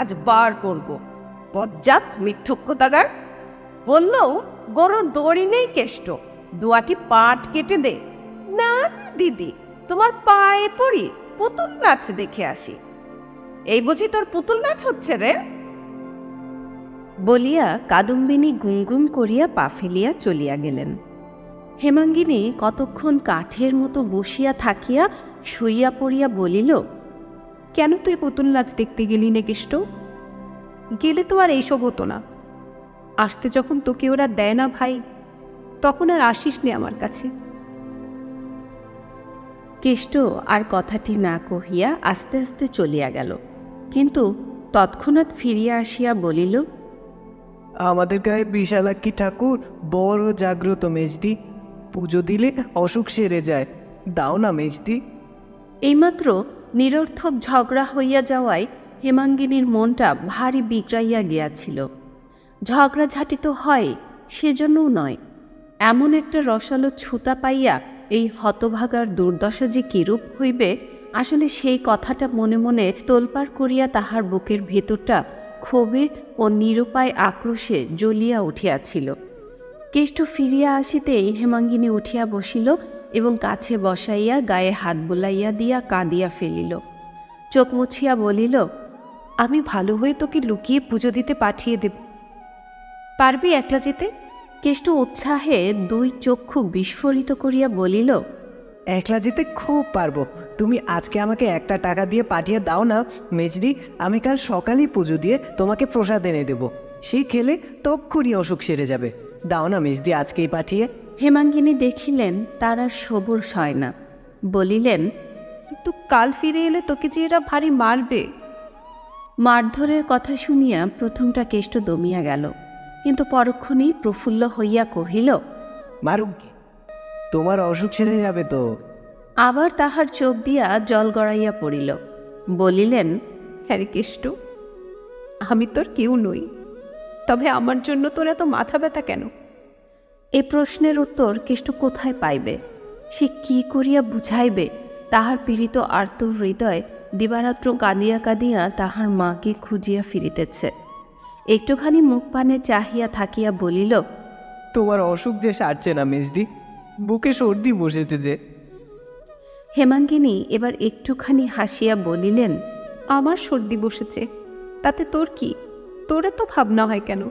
আজ বার করব। বজ্জাত মিথ্যুক কোথাকার। বললো গরুর দড়ি নেই কেষ্ট, দুয়াটি পাট কেটে দে। না না দিদি, তোমার পায়ে পড়ি, পুতুল নাচ দেখে আসি। এই বুঝি তোর পুতুল নাচ হচ্ছে রে? বলিয়া কাদম্বিনী গুমগুম করিয়া পা ফেলিয়া চলিয়া গেলেন। হেমাঙ্গিনী কতক্ষণ কাঠের মতো বসিয়া থাকিয়া শুইয়া পড়িয়া বলিল, কেন তুই পুতুল নাচ দেখতে গেলি নে কেষ্ট? গেলে তো আর এইসব হতো না। আসতে যখন তোকে ওরা দেয় না ভাই, তখন আর আসিস নে আমার কাছে। কেষ্ট আর কথাটি না কহিয়া আস্তে আস্তে চলিয়া গেল, কিন্তু তৎক্ষণাৎ ফিরিয়া আসিয়া বলিল, আমাদের গায়ে বিশালাক্ষী ঠাকুর বড় জাগ্রত মেজদি, পুজো দিলে অসুখ সেরে যায়, দাও না মেজদি। এইমাত্র নিরর্থক ঝগড়া হইয়া যাওয়ায় হেমাঙ্গিনীর মনটা ভারী বিগড়াইয়া গিয়াছিল। ঝগড়াঝাটি তো হয়, সেজন্যও নয়, এমন একটা রসালো ছুতা পাইয়া এই হতভাগার দুর্দশা যে কিরূপ হইবে, আসলে সেই কথাটা মনে মনে তোলপাড় করিয়া তাহার বুকের ভেতরটা ক্ষোভে ও নিরুপায় আক্রোশে জ্বলিয়া উঠিয়াছিল। কেষ্ট ফিরিয়া আসিতেই হেমাঙ্গিনী উঠিয়া বসিল এবং কাছে বসাইয়া গায়ে হাত বুলাইয়া দিয়া কাঁদিয়া ফেলিল। চোখ মুছিয়া বলিল, আমি ভালো হয়ে তোকে লুকিয়ে পুজো দিতে পাঠিয়ে দেব, পারবি একলা যেতে? কেষ্ট উৎসাহে দুই চক্ষু বিস্ফোরিত করিয়া বলিল, একলা যেতে খুব পারবো, তুমি আজকে আমাকে 1 টাকা দিয়ে পাঠিয়ে দাও না মেজদি, আমি কাল সকালেই পুজো দিয়ে তোমাকে প্রসাদ এনে দেবো, সেই খেলে তক্ষুনি অসুখ সেরে যাবে, দাও না মেজদি আজকেই পাঠিয়ে। হেমাঙ্গিনী দেখিলেন তার আর সবুর সয় না, বলিলেন, কিন্তু কাল ফিরে এলে তোকে যে এরা ভারী মারবে। মারধরের কথা শুনিয়া প্রথমটা কেষ্ট দমিয়া গেল, কিন্তু পরক্ষণেই প্রফুল্ল হইয়া কহিল, মারুক গে, তোমার অসুখ সেরে যাবে তো। আবার তাহার চোখ দিয়া জল গড়াইয়া পড়িল। বলিলেন, হ্যাঁ রে কেষ্ট, আমি তোর কেউ নই, তবে আমার জন্য তোর এত মাথা ব্যথা কেন? এ প্রশ্নের উত্তর কেষ্ট কোথায় পাইবে? সে কি করিয়া বুঝাইবে তাহার পীড়িত আর্ত হৃদয় দিবারাত্র কাঁদিয়া কাঁদিয়া তাহার মাকে খুঁজিয়া ফিরিতেছে। একটুখানি মুখ পানে চাহিয়া থাকিয়া বলিল, তোমার অসুখ যে সারছে না মেজদি, বুকে সর্দি বসেছে যে। হেমাঙ্গিনী এবার একটুখানি হাসিয়া বলিলেন, আমার সর্দি বসেছে, তাতে তোর কি? তোর তো ভাবনা হয় কেন?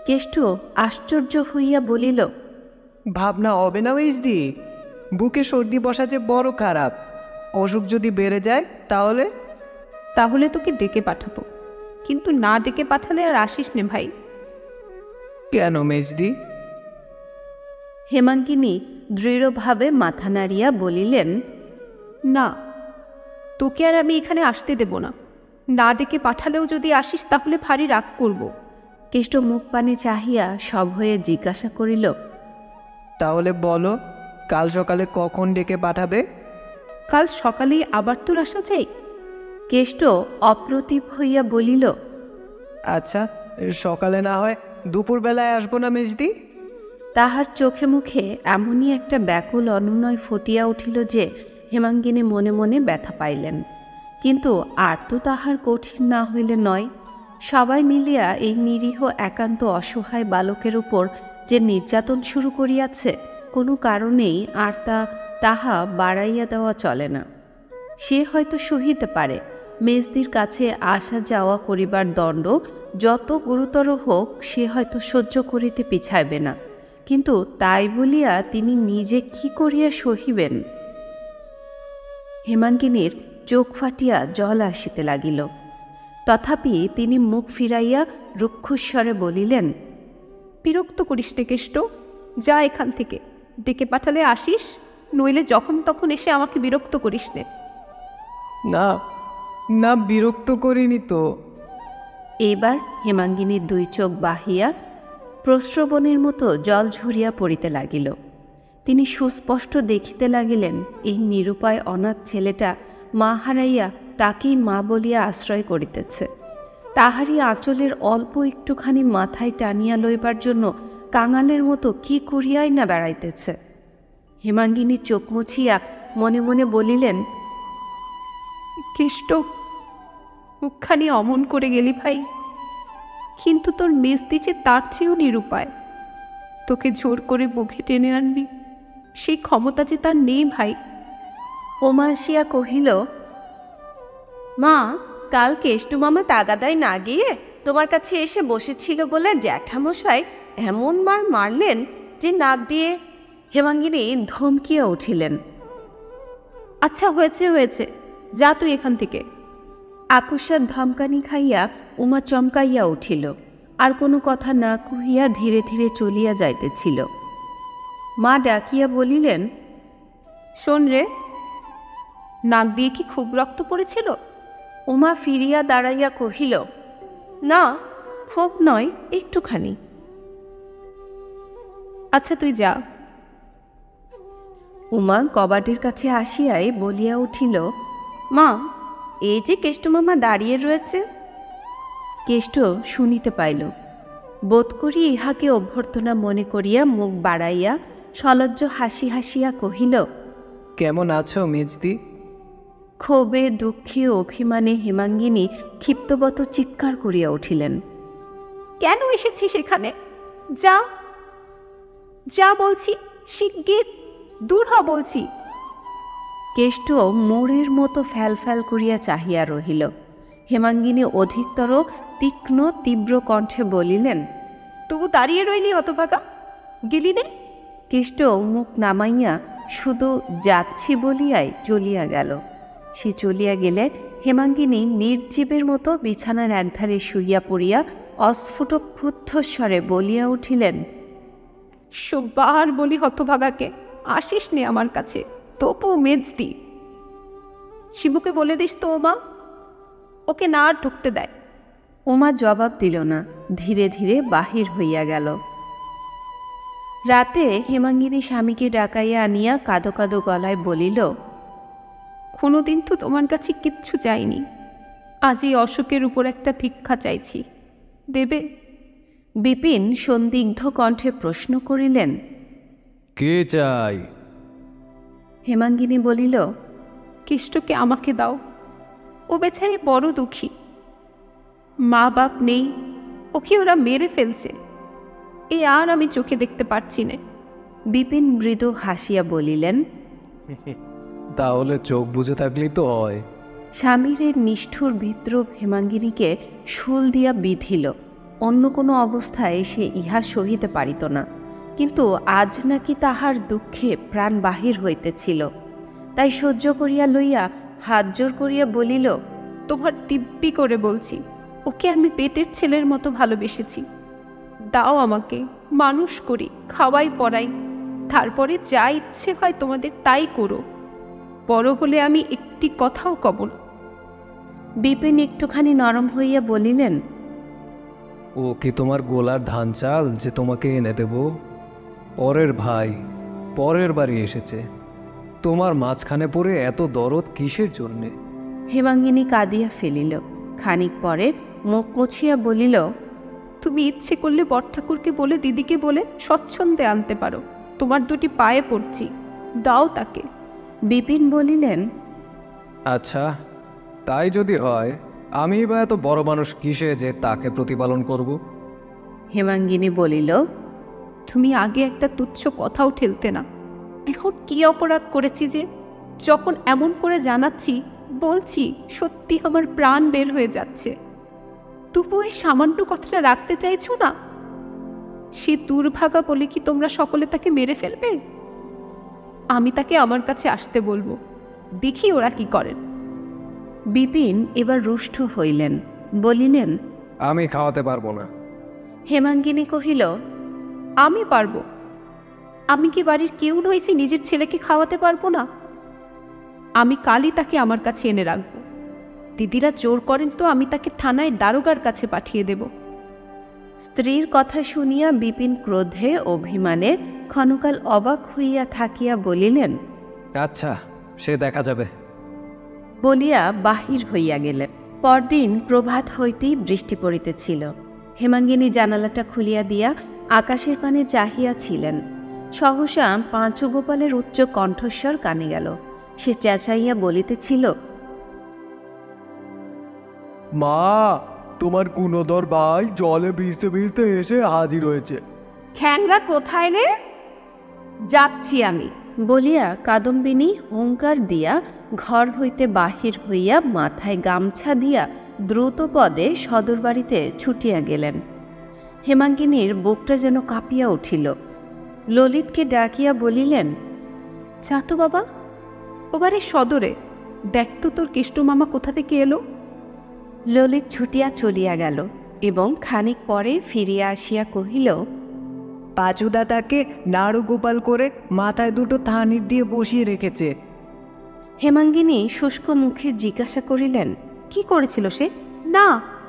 কেষ্ট আশ্চর্য হইয়া বলিল, ভাবনা হবে না মেজদি? বুকে সর্দি বসা যে বড় খারাপ। অসুখ যদি বেড়ে যায় তাহলে? তাহলে তোকে ডেকে পাঠাবো, কিন্তু না ডেকে পাঠালে আর আসিস নে ভাই। কেন মেজদি? হেমাঙ্গিনী দৃঢ়ভাবে মাথা নাড়িয়া বলিলেন, না, তোকে আর আমি এখানে আসতে দেব না। না ডেকে পাঠালেও যদি আসিস তাহলে ভারী রাগ করব। কেষ্ট মুখ পানে চাহিয়া সভয়ে জিজ্ঞাসা করিল, তাহলে বলো, কাল সকালে কখন ডেকে পাঠাবে? কাল সকালেই আবার তোর আসা চাই? কেষ্ট অপ্রতিভ হইয়া বলিল, আচ্ছা, সকালে না হয় দুপুরবেলায় আসবো না মেজদি? তাহার চোখে মুখে এমনই একটা ব্যাকুল অনুনয় ফুটিয়া উঠিল যে হেমাঙ্গিনী মনে মনে ব্যথা পাইলেন। কিন্তু আর তো তাহার কঠিন না হইলে নয়। সবাই মিলিয়া এই নিরীহ একান্ত অসহায় বালকের উপর যে নির্যাতন শুরু করিয়াছে, কোনো কারণেই আর তাহা বাড়াইয়া দেওয়া চলে না। সে হয়তো সহিতে পারে, মেজদির কাছে আসা যাওয়া করিবার দণ্ড যত গুরুতর হোক সে হয়তো সহ্য করিতে পিছাইবে না, কিন্তু তাই বলিয়া তিনি নিজে কি করিয়া সহিবেন? হেমাঙ্গিনীর চোখ ফাটিয়া জল আসিতে লাগিল। তথাপি তিনি মুখ ফিরাইয়া রুক্ষস্বরে বলিলেন, বিরক্ত করিস নে কেষ্ট, যা এখান থেকে। ডেকে পাঠালে আসিস, নইলে যখন তখন এসে আমাকে বিরক্ত করিস নে। না না, বিরক্ত করিনি তো। এইবার হেমাঙ্গিনীর দুই চোখ বাহিয়া প্রস্রবণের মতো জল ঝরিয়া পড়িতে লাগিল। তিনি সুস্পষ্ট দেখিতে লাগিলেন এই নিরুপায় অনাথ ছেলেটা মা হারাইয়া তাকেই মা বলিয়া আশ্রয় করিতেছে। তাহারই আঁচলের অল্প একটুখানি মাথায় টানিয়া লইবার জন্য কাঙালের মতো কি করিয়াই না বেড়াইতেছে। হেমাঙ্গিনী চোখ মুছিয়া মনে মনে বলিলেন, কেষ্ট, মুখখানি অমন করে গেলি ভাই। কিন্তু তোর মেজদি যে তার চেয়েও নিরুপায়। তোকে জোর করে বুকে টেনে আনবি সেই ক্ষমতা যে তার নেই ভাই। ওমা আসিয়া কহিল, মা, কাল কেষ্টু মামা তাগাদায় না গিয়ে তোমার কাছে এসে বসেছিল বলে জ্যাঠামশাই এমন মার মারলেন যে নাক দিয়ে। হেমাঙ্গিনী ধমকিয়া উঠিলেন। আচ্ছা, হয়েছে হয়েছে, যা তুই এখান থেকে। আকুশার ধমকানি খাইয়া উমা চমকাইয়া উঠিল, আর কোনো কথা না কহিয়া ধীরে ধীরে চলিয়া যাইতেছিল। মা ডাকিয়া বলিলেন, শোন রে, নাক দিয়ে কি খুব রক্ত পড়েছিল? উমা ফিরিয়া দাঁড়াইয়া কহিল, না, খুব নয়, একটুখানি। আচ্ছা, তুই যা। উমা কবাটের কাছে আসিয়াই বলিয়া উঠিল, মা, এই যে কেষ্টু মামা দাঁড়িয়ে রয়েছে। কেষ্ট শুনিতে পাইল। বোধ করি ইহাকে অভ্যর্থনা মনে করিয়া মুখ বাড়াইয়া সলজ্জ হাসি হাসিয়া কহিল, কেমন আছো মেজদি? ক্ষোভে দুঃখে অভিমানে হেমাঙ্গিনী ক্ষিপ্তবত চিৎকার করিয়া উঠিলেন। কেন এসেছিস এখানে? যা যা বলছি, শিগগির দূর হ বলছি। কেষ্ট মোড়ের মতো ফ্যাল ফ্যাল করিয়া চাহিয়া রহিল। হেমাঙ্গিনী অধিকতর তীক্ষ্ণ তীব্র কণ্ঠে বলিলেন, তবু দাঁড়িয়ে রইলি হতভাগা, গেলি নে? কেষ্ট মুখ নামাইয়া শুধু যাচ্ছি বলিয়াই চলিয়া গেল। সে চলিয়া গেলে হেমাঙ্গিনী নির্জীবের মতো বিছানার একধারে শুইয়া পড়িয়া অস্ফুট ক্রুদ্ধস্বরে বলিয়া উঠিলেন, সবার বলি হতভাগাকে, আসিস নে আমার কাছে, তপু মেজদি। শিবুকে বলে দিস তো মা, ওকে না আর ঢুকতে দেয়। উমা জবাব দিল না, ধীরে ধীরে বাহির হইয়া গেল। রাতে হেমাঙ্গিনী স্বামীকে ডাকাইয়া আনিয়া কাঁদো কাঁদো গলায় বলিল, কোনোদিন তো তোমার কাছে কিচ্ছু চাইনি, আজ এই অসুখের উপর একটা ভিক্ষা চাইছি, দেবে? বিপিন সন্দিগ্ধ কণ্ঠে প্রশ্ন করিলেন, কে চাই? হেমাঙ্গিনী বলিল, কেষ্টকে আমাকে দাও, ও বেচারি বড় দুঃখী, মা বাপ নেই, ওকে ওরা মেরে ফেলছে, এ আর আমি চোখে দেখতে পারছি না। বিপিন মৃদু হাসিয়া বলিলেন, তাহলে চোখ বুঝে থাকলেই তো হয়। স্বামীর এই নিষ্ঠুর বিদ্রূপ হেমাঙ্গিনীকে শুল দিয়া বিধিল। অন্য কোনো অবস্থায় সে ইহা সহিতে পারিত না, কিন্তু আজ নাকি তাহার দুঃখে প্রাণ বাহির হইতেছিল। তাই সহ্য করিয়া লইয়া হাত জোর করিয়া বলিল, তোমার দিব্যি করে বলছি, ওকে আমি পেটের ছেলের মতো ভালোবেসেছি। দাও আমাকে, মানুষ করি, খাওয়াই পড়াই, তারপরে যা ইচ্ছে হয় তোমাদের তাই করো। বড় হলে আমি একটি কথাও কব না। বিপিন একটুখানি নরম হইয়া বলিলেন, ও কি তোমার গোলার ধান চাল যে তোমাকে এনে দেব? পরের ভাই, পরের বাড়ি এসেছে, তোমার মাঝখানে পড়ে এত দরদ কিসের জন্যে? হেমাঙ্গিনী কাঁদিয়া ফেলিল। খানিক পরে মুখ মুছিয়া বলিল, তুমি ইচ্ছে করলে বড়ঠাকুরকে বলে, দিদিকে বলে স্বচ্ছন্দে আনতে পারো। তোমার দুটি পায়ে পড়ছি, দাও তাকে। বিপিন বলিলেন, আচ্ছা, তাই যদি হয়, আমি বা এত বড় মানুষ কিসে যে তাকে প্রতিপালন করব? হেমাঙ্গিনী বলিল, তুমি আগে একটা তুচ্ছ কথাও ঠেলতে না। এখন কি অপরাধ করেছি যে যখন এমন করে জানাচ্ছি, বলছি সত্যি আমার প্রাণ বের হয়ে যাচ্ছে, তবু ওই সামান্য কথাটা রাখতে চাইছো না? সে দুর্ভাগা বলে কি তোমরা সকলে তাকে মেরে ফেলবে? আমি তাকে আমার কাছে আসতে বলবো, দেখি ওরা কি করেন। বিপিন এবার রুষ্ট হইলেন, বলিলেন, আমি খাওয়াতে পারবো না। হেমাঙ্গিনী কহিল, আমি পারবো। আমি কি বাড়ির কেউ নইছি নিজের ছেলেকে খাওয়াতে পারবো না? আমি কালই তাকে আমার কাছে এনে রাখবো। দিদিরা জোর করেন তো আমি তাকে থানায় দারোগার কাছে পাঠিয়ে দেব। স্ত্রীর কথা শুনিয়া বিপিন ক্রোধে অভিমানে ক্ষণকাল অবাক হইয়া থাকিয়া বলিলেন, আচ্ছা, সে দেখা যাবে। বলিয়া বাহির হইয়া গেলেন। পরদিন প্রভাত হইতেই বৃষ্টি পড়িতেছিল। হেমাঙ্গিনী জানালাটা খুলিয়া দিয়া আকাশের পানে চাহিয়াছিলেন। সহসা পাঁচুগোপালের উচ্চ কণ্ঠস্বর কানে গেল। সে চেঁচাইয়া বলিতেছিল, মা, তোমার গুণধর ভাই জলে ভিজতে ভিজতে এসে হাজির হয়েছে। খ্যাংরা কোথায় রে? যাচ্ছি আমি। বলিয়া কাদম্বিনী হুঙ্কার দিয়া ঘর হইতে বাহির হইয়া মাথায় গামছা দিয়া দ্রুত পদে সদর বাড়িতে ছুটিয়া গেলেন। হেমাঙ্গিনীর বুকটা যেন কাঁপিয়া উঠিল। ললিতকে ডাকিয়া বলিলেন, যা তো বাবা, ওবারে সদরে দেখ তো তোর কেষ্ট মামা কোথা থেকে এলো। ললিত ছুটিয়া চলিয়া গেল এবং খানিক পরে ফিরিয়া আসিয়া কহিল, পাঁচুদা তাকে নাড়ু গোপাল করে মাথায় দুটো থানির দিয়ে বসিয়ে রেখেছে। হেমাঙ্গিনী শুষ্ক মুখে জিজ্ঞাসা করিলেন, কি করেছিল সে? না,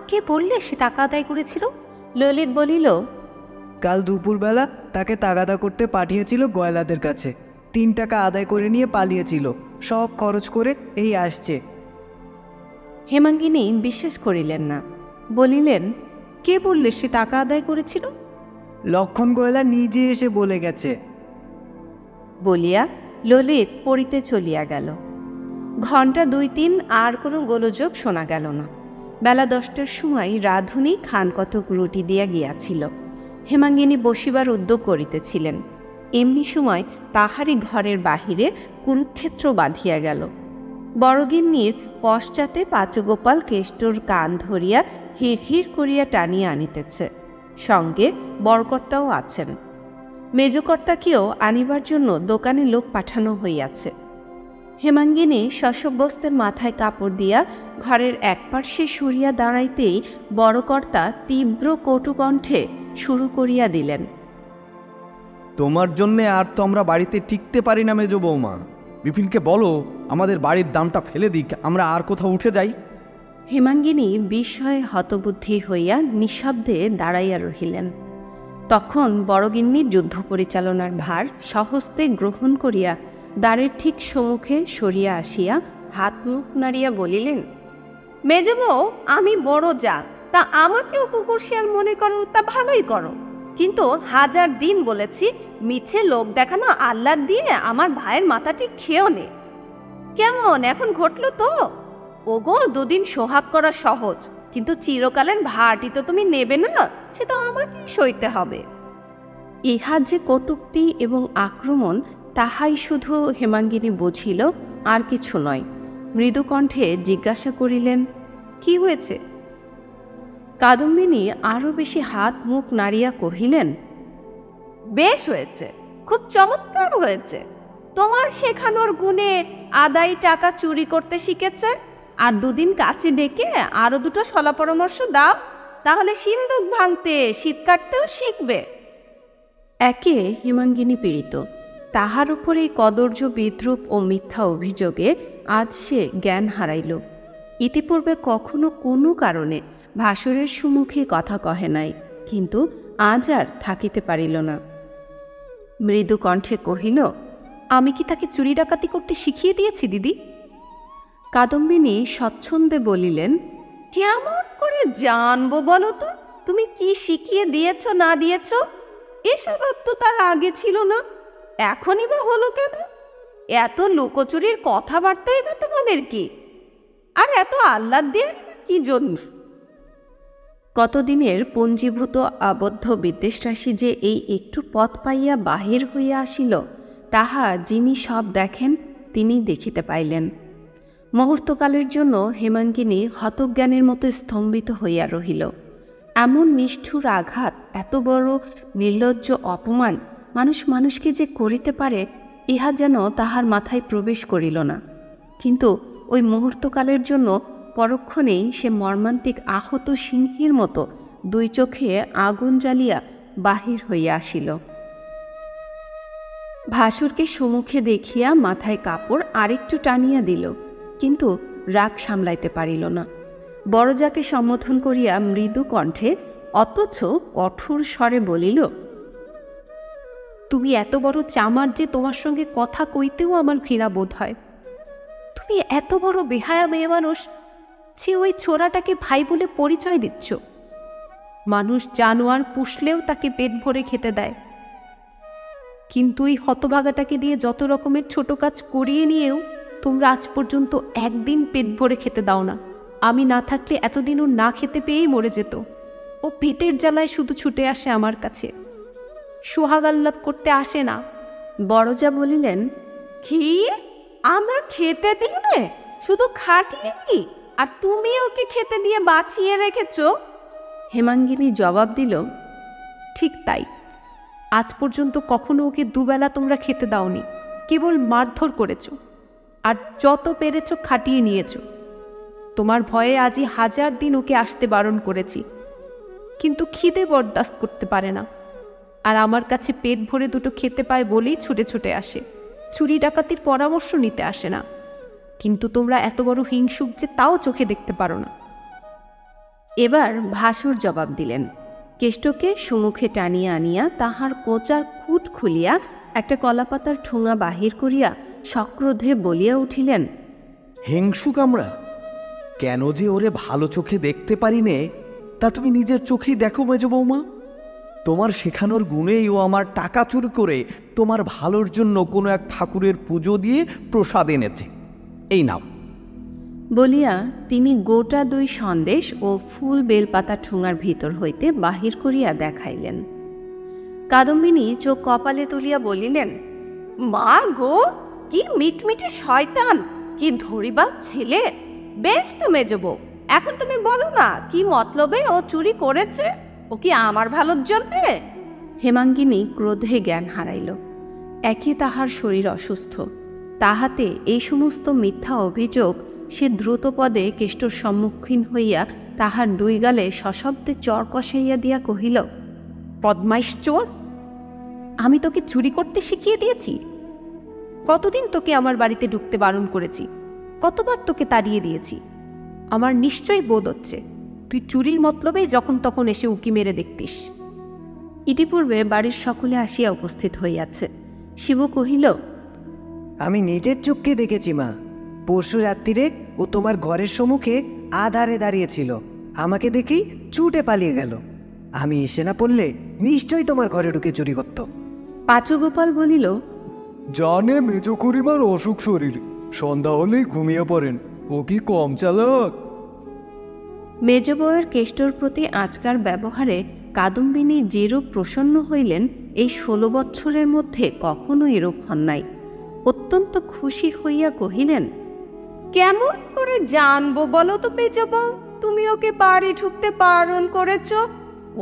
কে বললে সে টাকা আদায় করেছিল? ললিত বলিল, কাল দুপুরবেলা তাকে তাগাদা করতে পাঠিয়েছিল গয়লাদের কাছে। 3 টাকা আদায় করে নিয়ে পালিয়েছিল, সব খরচ করে এই আসছে। হেমাঙ্গিনী বিশ্বাস করিলেন না, বলিলেন, কে বললে সে টাকা আদায় করেছিল? লক্ষণ গয়লা নিজে এসে বলে গেছে। বলিয়া ললিত পড়িতে চলিয়া গেল। ঘণ্টা 2-3 আর কোনো গোলযোগ শোনা গেল না। বেলা 10টার সময় রাঁধুনি খান কতক রুটি দিয়া গিয়াছিল। হেমাঙ্গিনী বসিবার উদ্যোগ করিতেছিলেন। এমনি সময় তাহারই ঘরের বাহিরে কুরুক্ষেত্র বাঁধিয়া গেল। বড়গিন্নির পশ্চাতে পাঁচুগোপাল কেষ্টর কান ধরিয়া হিড়হিড় করিয়া টানিয়া আনিতেছে। সঙ্গে বড়কর্তাও আছেন। মেজকর্তাকেও আনিবার জন্য দোকানে লোক পাঠানো হইয়াছে। হেমাঙ্গিনী শশব্যস্তের মাথায় কাপড় দিয়া ঘরের একপার্শ্বে সরিয়া দাঁড়াইতেই বড়কর্তা তীব্র কটুকণ্ঠে শুরু করিয়া দিলেন, তোমার জন্যে আর তো আমরা বাড়িতে টিকতে পারি না মেজো বৌমা। বিপিনকে বলো আমাদের বাড়ির দামটা ফেলে দিক, আমরা আর কোথাও উঠে যাই। হেমাঙ্গিনী বিস্ময়ে হতবুদ্ধি হইয়া নিঃশব্দে দাঁড়াইয়া রহিলেন। তখন বড়গিন্নি যুদ্ধ পরিচালনার ভার সহস্তে গ্রহণ করিয়া দ্বারের ঠিক সম্মুখে সরিয়া আসিয়া হাত মুখ নাড়িয়া বলিলেন, মেজবো, আমি বড় যা, তা আমাকেও কুকুর শিয়াল মনে করো তা ভালোই করো, কিন্তু 1000 দিন বলেছি মিছে লোক দেখানো আহ্লাদ দিয়ে আমার ভাইয়ের মাথাটি খেয়েও নে। কেমন এখন ঘটলো তো? ওগো, 2 দিন সোহাগ করা সহজ, কিন্তু চিরকালের ভারটি তো তুমি নেবে না, সে তো আমাকেই সইতে হবে। ইহা যে কটূক্তি এবং আক্রমণ তাহাই শুধু হেমাঙ্গিনী বুঝিল, আর কিছু নয়। মৃদু কণ্ঠে জিজ্ঞাসা করিলেন, কি হয়েছে? কাদম্বিনী আরও বেশি হাত মুখ নাড়িয়া কহিলেন, বেশ হয়েছে, খুব চমৎকার হয়েছে। তোমার শেখানোর গুণে আদায় টাকা চুরি করতে শিখেছে, আর দুদিন কাছে ডেকে আরো দুটো সলা পরামর্শ দাও, তাহলে সিন্দুক ভাঙতে শীত কাটতেও শিখবে। একে হেমাঙ্গিনী পীড়িত, তাহার উপর এই কদর্য বিদ্রূপ ও মিথ্যা অভিযোগে আজ সে জ্ঞান হারাইল। ইতিপূর্বে কখনো কোনো কারণে ভাসুরের সম্মুখে কথা কহে নাই, কিন্তু আজ আর থাকিতে পারিল না। মৃদু কণ্ঠে কহিল, আমি কি তাকে চুরি ডাকাতি করতে শিখিয়ে দিয়েছি দিদি? কাদম্বিনী স্বচ্ছন্দে বলিলেন, কেমন করে জানবো বলো তো তুমি কি শিখিয়ে দিয়েছ না দিয়েছ? এসব তো তার আগে ছিল না, এখনই বা হলো কেন? এত লুকোচুরির কথাবার্তাই বা তোমাদের কি, আর এত আহ্লাদ দেওয়ার কি জন্য? কতদিনের পঞ্জীভূত আবদ্ধ বিদ্বেষরাশি যে এই একটু পথ পাইয়া বাহির হইয়া আসিল, তাহা যিনি সব দেখেন তিনি দেখিতে পাইলেন। মুহূর্তকালের জন্য হেমাঙ্গিনী হতজ্ঞানের মতো স্তম্ভিত হইয়া রহিল। এমন নিষ্ঠুর আঘাত, এত বড় নির্লজ্জ অপমান মানুষ মানুষকে যে করিতে পারে, ইহা যেন তাহার মাথায় প্রবেশ করিল না। কিন্তু ওই মুহূর্তকালের জন্য পরক্ষণেই সে মর্মান্তিক আহত সিংহীর মতো দুই চোখে আগুন জ্বালিয়া বাহির হইয়া আসিল। ভাসুরকে সম্মুখে দেখিয়া মাথায় কাপড় আরেকটু টানিয়া দিল, কিন্তু রাগ সামলাইতে পারিল না। বড়জাকে সম্বোধন করিয়া মৃদু কণ্ঠে অথচ কঠোর স্বরে বলিল, তুমি এত বড় চামার যে তোমার সঙ্গে কথা কইতেও আমার ঘৃণা বোধ হয়। তুমি এত বড় বেহায়া মেয়ে মানুষ যে ওই ছোড়াটাকে ভাই বলে পরিচয় দিচ্ছ। মানুষ জানোয়ার পুষলেও তাকে পেট ভরে খেতে দেয়, কিন্তু এই হতভাগাটাকে দিয়ে যত রকমের ছোট কাজ করিয়ে নিয়েও তোমরা আজ পর্যন্ত একদিন পেট ভরে খেতে দাও না। আমি না থাকলে এতদিনও না খেতে পেয়েই মরে যেত। ও পেটের জ্বালায় শুধু ছুটে আসে আমার কাছে, সোহাগ আহ্লাদ করতে আসে না। বড়জা বলিলেন, কি আমরা খেতে দিলে শুধু খাটিয়ে নি, আর তুমি ওকে খেতে দিয়ে বাঁচিয়ে রেখেছ? হেমাঙ্গিনী জবাব দিল, ঠিক তাই। আজ পর্যন্ত কখনো ওকে দুবেলা তোমরা খেতে দাওনি, কেবল মারধর করেছ, আর যত পেরেছ খাটিয়ে নিয়েছ। তোমার ভয়ে আজই 1000 দিন ওকে আসতে বারণ করেছি, কিন্তু খিদে বরদাস্ত করতে পারে না, আর আমার কাছে পেট ভরে দুটো খেতে পায় বলেই ছুটে ছুটে আসে। চুরি ডাকাতির পরামর্শ নিতে আসে না, কিন্তু তোমরা এত বড় হিংসুক যে তাও চোখে দেখতে পারো না। এবার ভাসুর জবাব দিলেন। কেষ্টকে সুমুখে টানিয়া আনিয়া তাহার কোচার খুঁট খুলিয়া একটা কলাপাতার ঠোঙা বাহির করিয়া সক্রোধে বলিয়া উঠিলেন, হিংসুক আমরা? কেন যে ওরে ভালো চোখে দেখতে পারি নে, তা তুমি নিজের চোখেই দেখো মেজ বৌমা। তোমার শেখানোর গুণেই ও আমার টাকা চুরি করে তোমার ভালোর জন্য কোনো এক ঠাকুরের পুজো দিয়ে প্রসাদ এনেছে। এই নাও। বলিয়া তিনি গোটা 2 সন্দেশ ও ফুল বেলপাতা ঠোঙার ভিতর হইতে বাহির করিয়া দেখাইলেন। কাদম্বিনী চোখ কপালে তুলিয়া বলিলেন, মা গো, কি মিটমিটে শয়তান, কি ধরিবাজ ছেলে! বেশ তো মেজবো, এখন তুমি বলো না কি মতলবে ও চুরি করেছে? ও কি আমার ভালোর জন্যে? হেমাঙ্গিনী ক্রোধে জ্ঞান হারাইল। একে তাহার শরীর অসুস্থ, তাহাতে এই সমস্ত মিথ্যা অভিযোগ সে দ্রুতপদে কেষ্টর সম্মুখীন হইয়া তাহার 2 গালে সশব্দে চর কষাইয়া দিয়া কহিল, বদমাইশ চোর! আমি তোকে চুরি করতে শিখিয়ে দিয়েছি? কতদিন তোকে আমার বাড়িতে ঢুকতে বারণ করেছি, কতবার তোকে তাড়িয়ে দিয়েছি। আমার নিশ্চয়ই বোধ হচ্ছে তুই চুরির মতলবেই যখন তখন এসে উকি মেরে দেখতিস। ইতিপূর্বে বাড়ির সকলে আসিয়া উপস্থিত হইয়াছে। শিবু কহিল, আমি নিজের চোখকে দেখেছি মা। পরশু রাত্রিরে ও তোমার ঘরের সম্মুখে আধারে দাঁড়িয়েছিল, আমাকে দেখেই ছুটে পালিয়ে গেল। আমি এসে না পড়লে নিশ্চয়ই তোমার ঘরে ঢুকে চুরি করত। পাঁচুগোপাল বলিল, জানে মেজ করিমার অসুখ শরীর, সন্ধ্যা হলেই ঘুমিয়ে পড়েন, ও কি কম চালাক? মেজবউয়ের কেষ্টর প্রতি আজকার ব্যবহারে কাদম্বিনী যেরূপ প্রসন্ন হইলেন, এই 16 বৎসরের মধ্যে কখনো এরূপ হন নাই। অত্যন্ত খুশি হইয়া কহিলেন, কেমন করে জানবো বলো তো মেজবউ? তুমি ওকে বাড়ি ঢুকতে বারণ করেছ।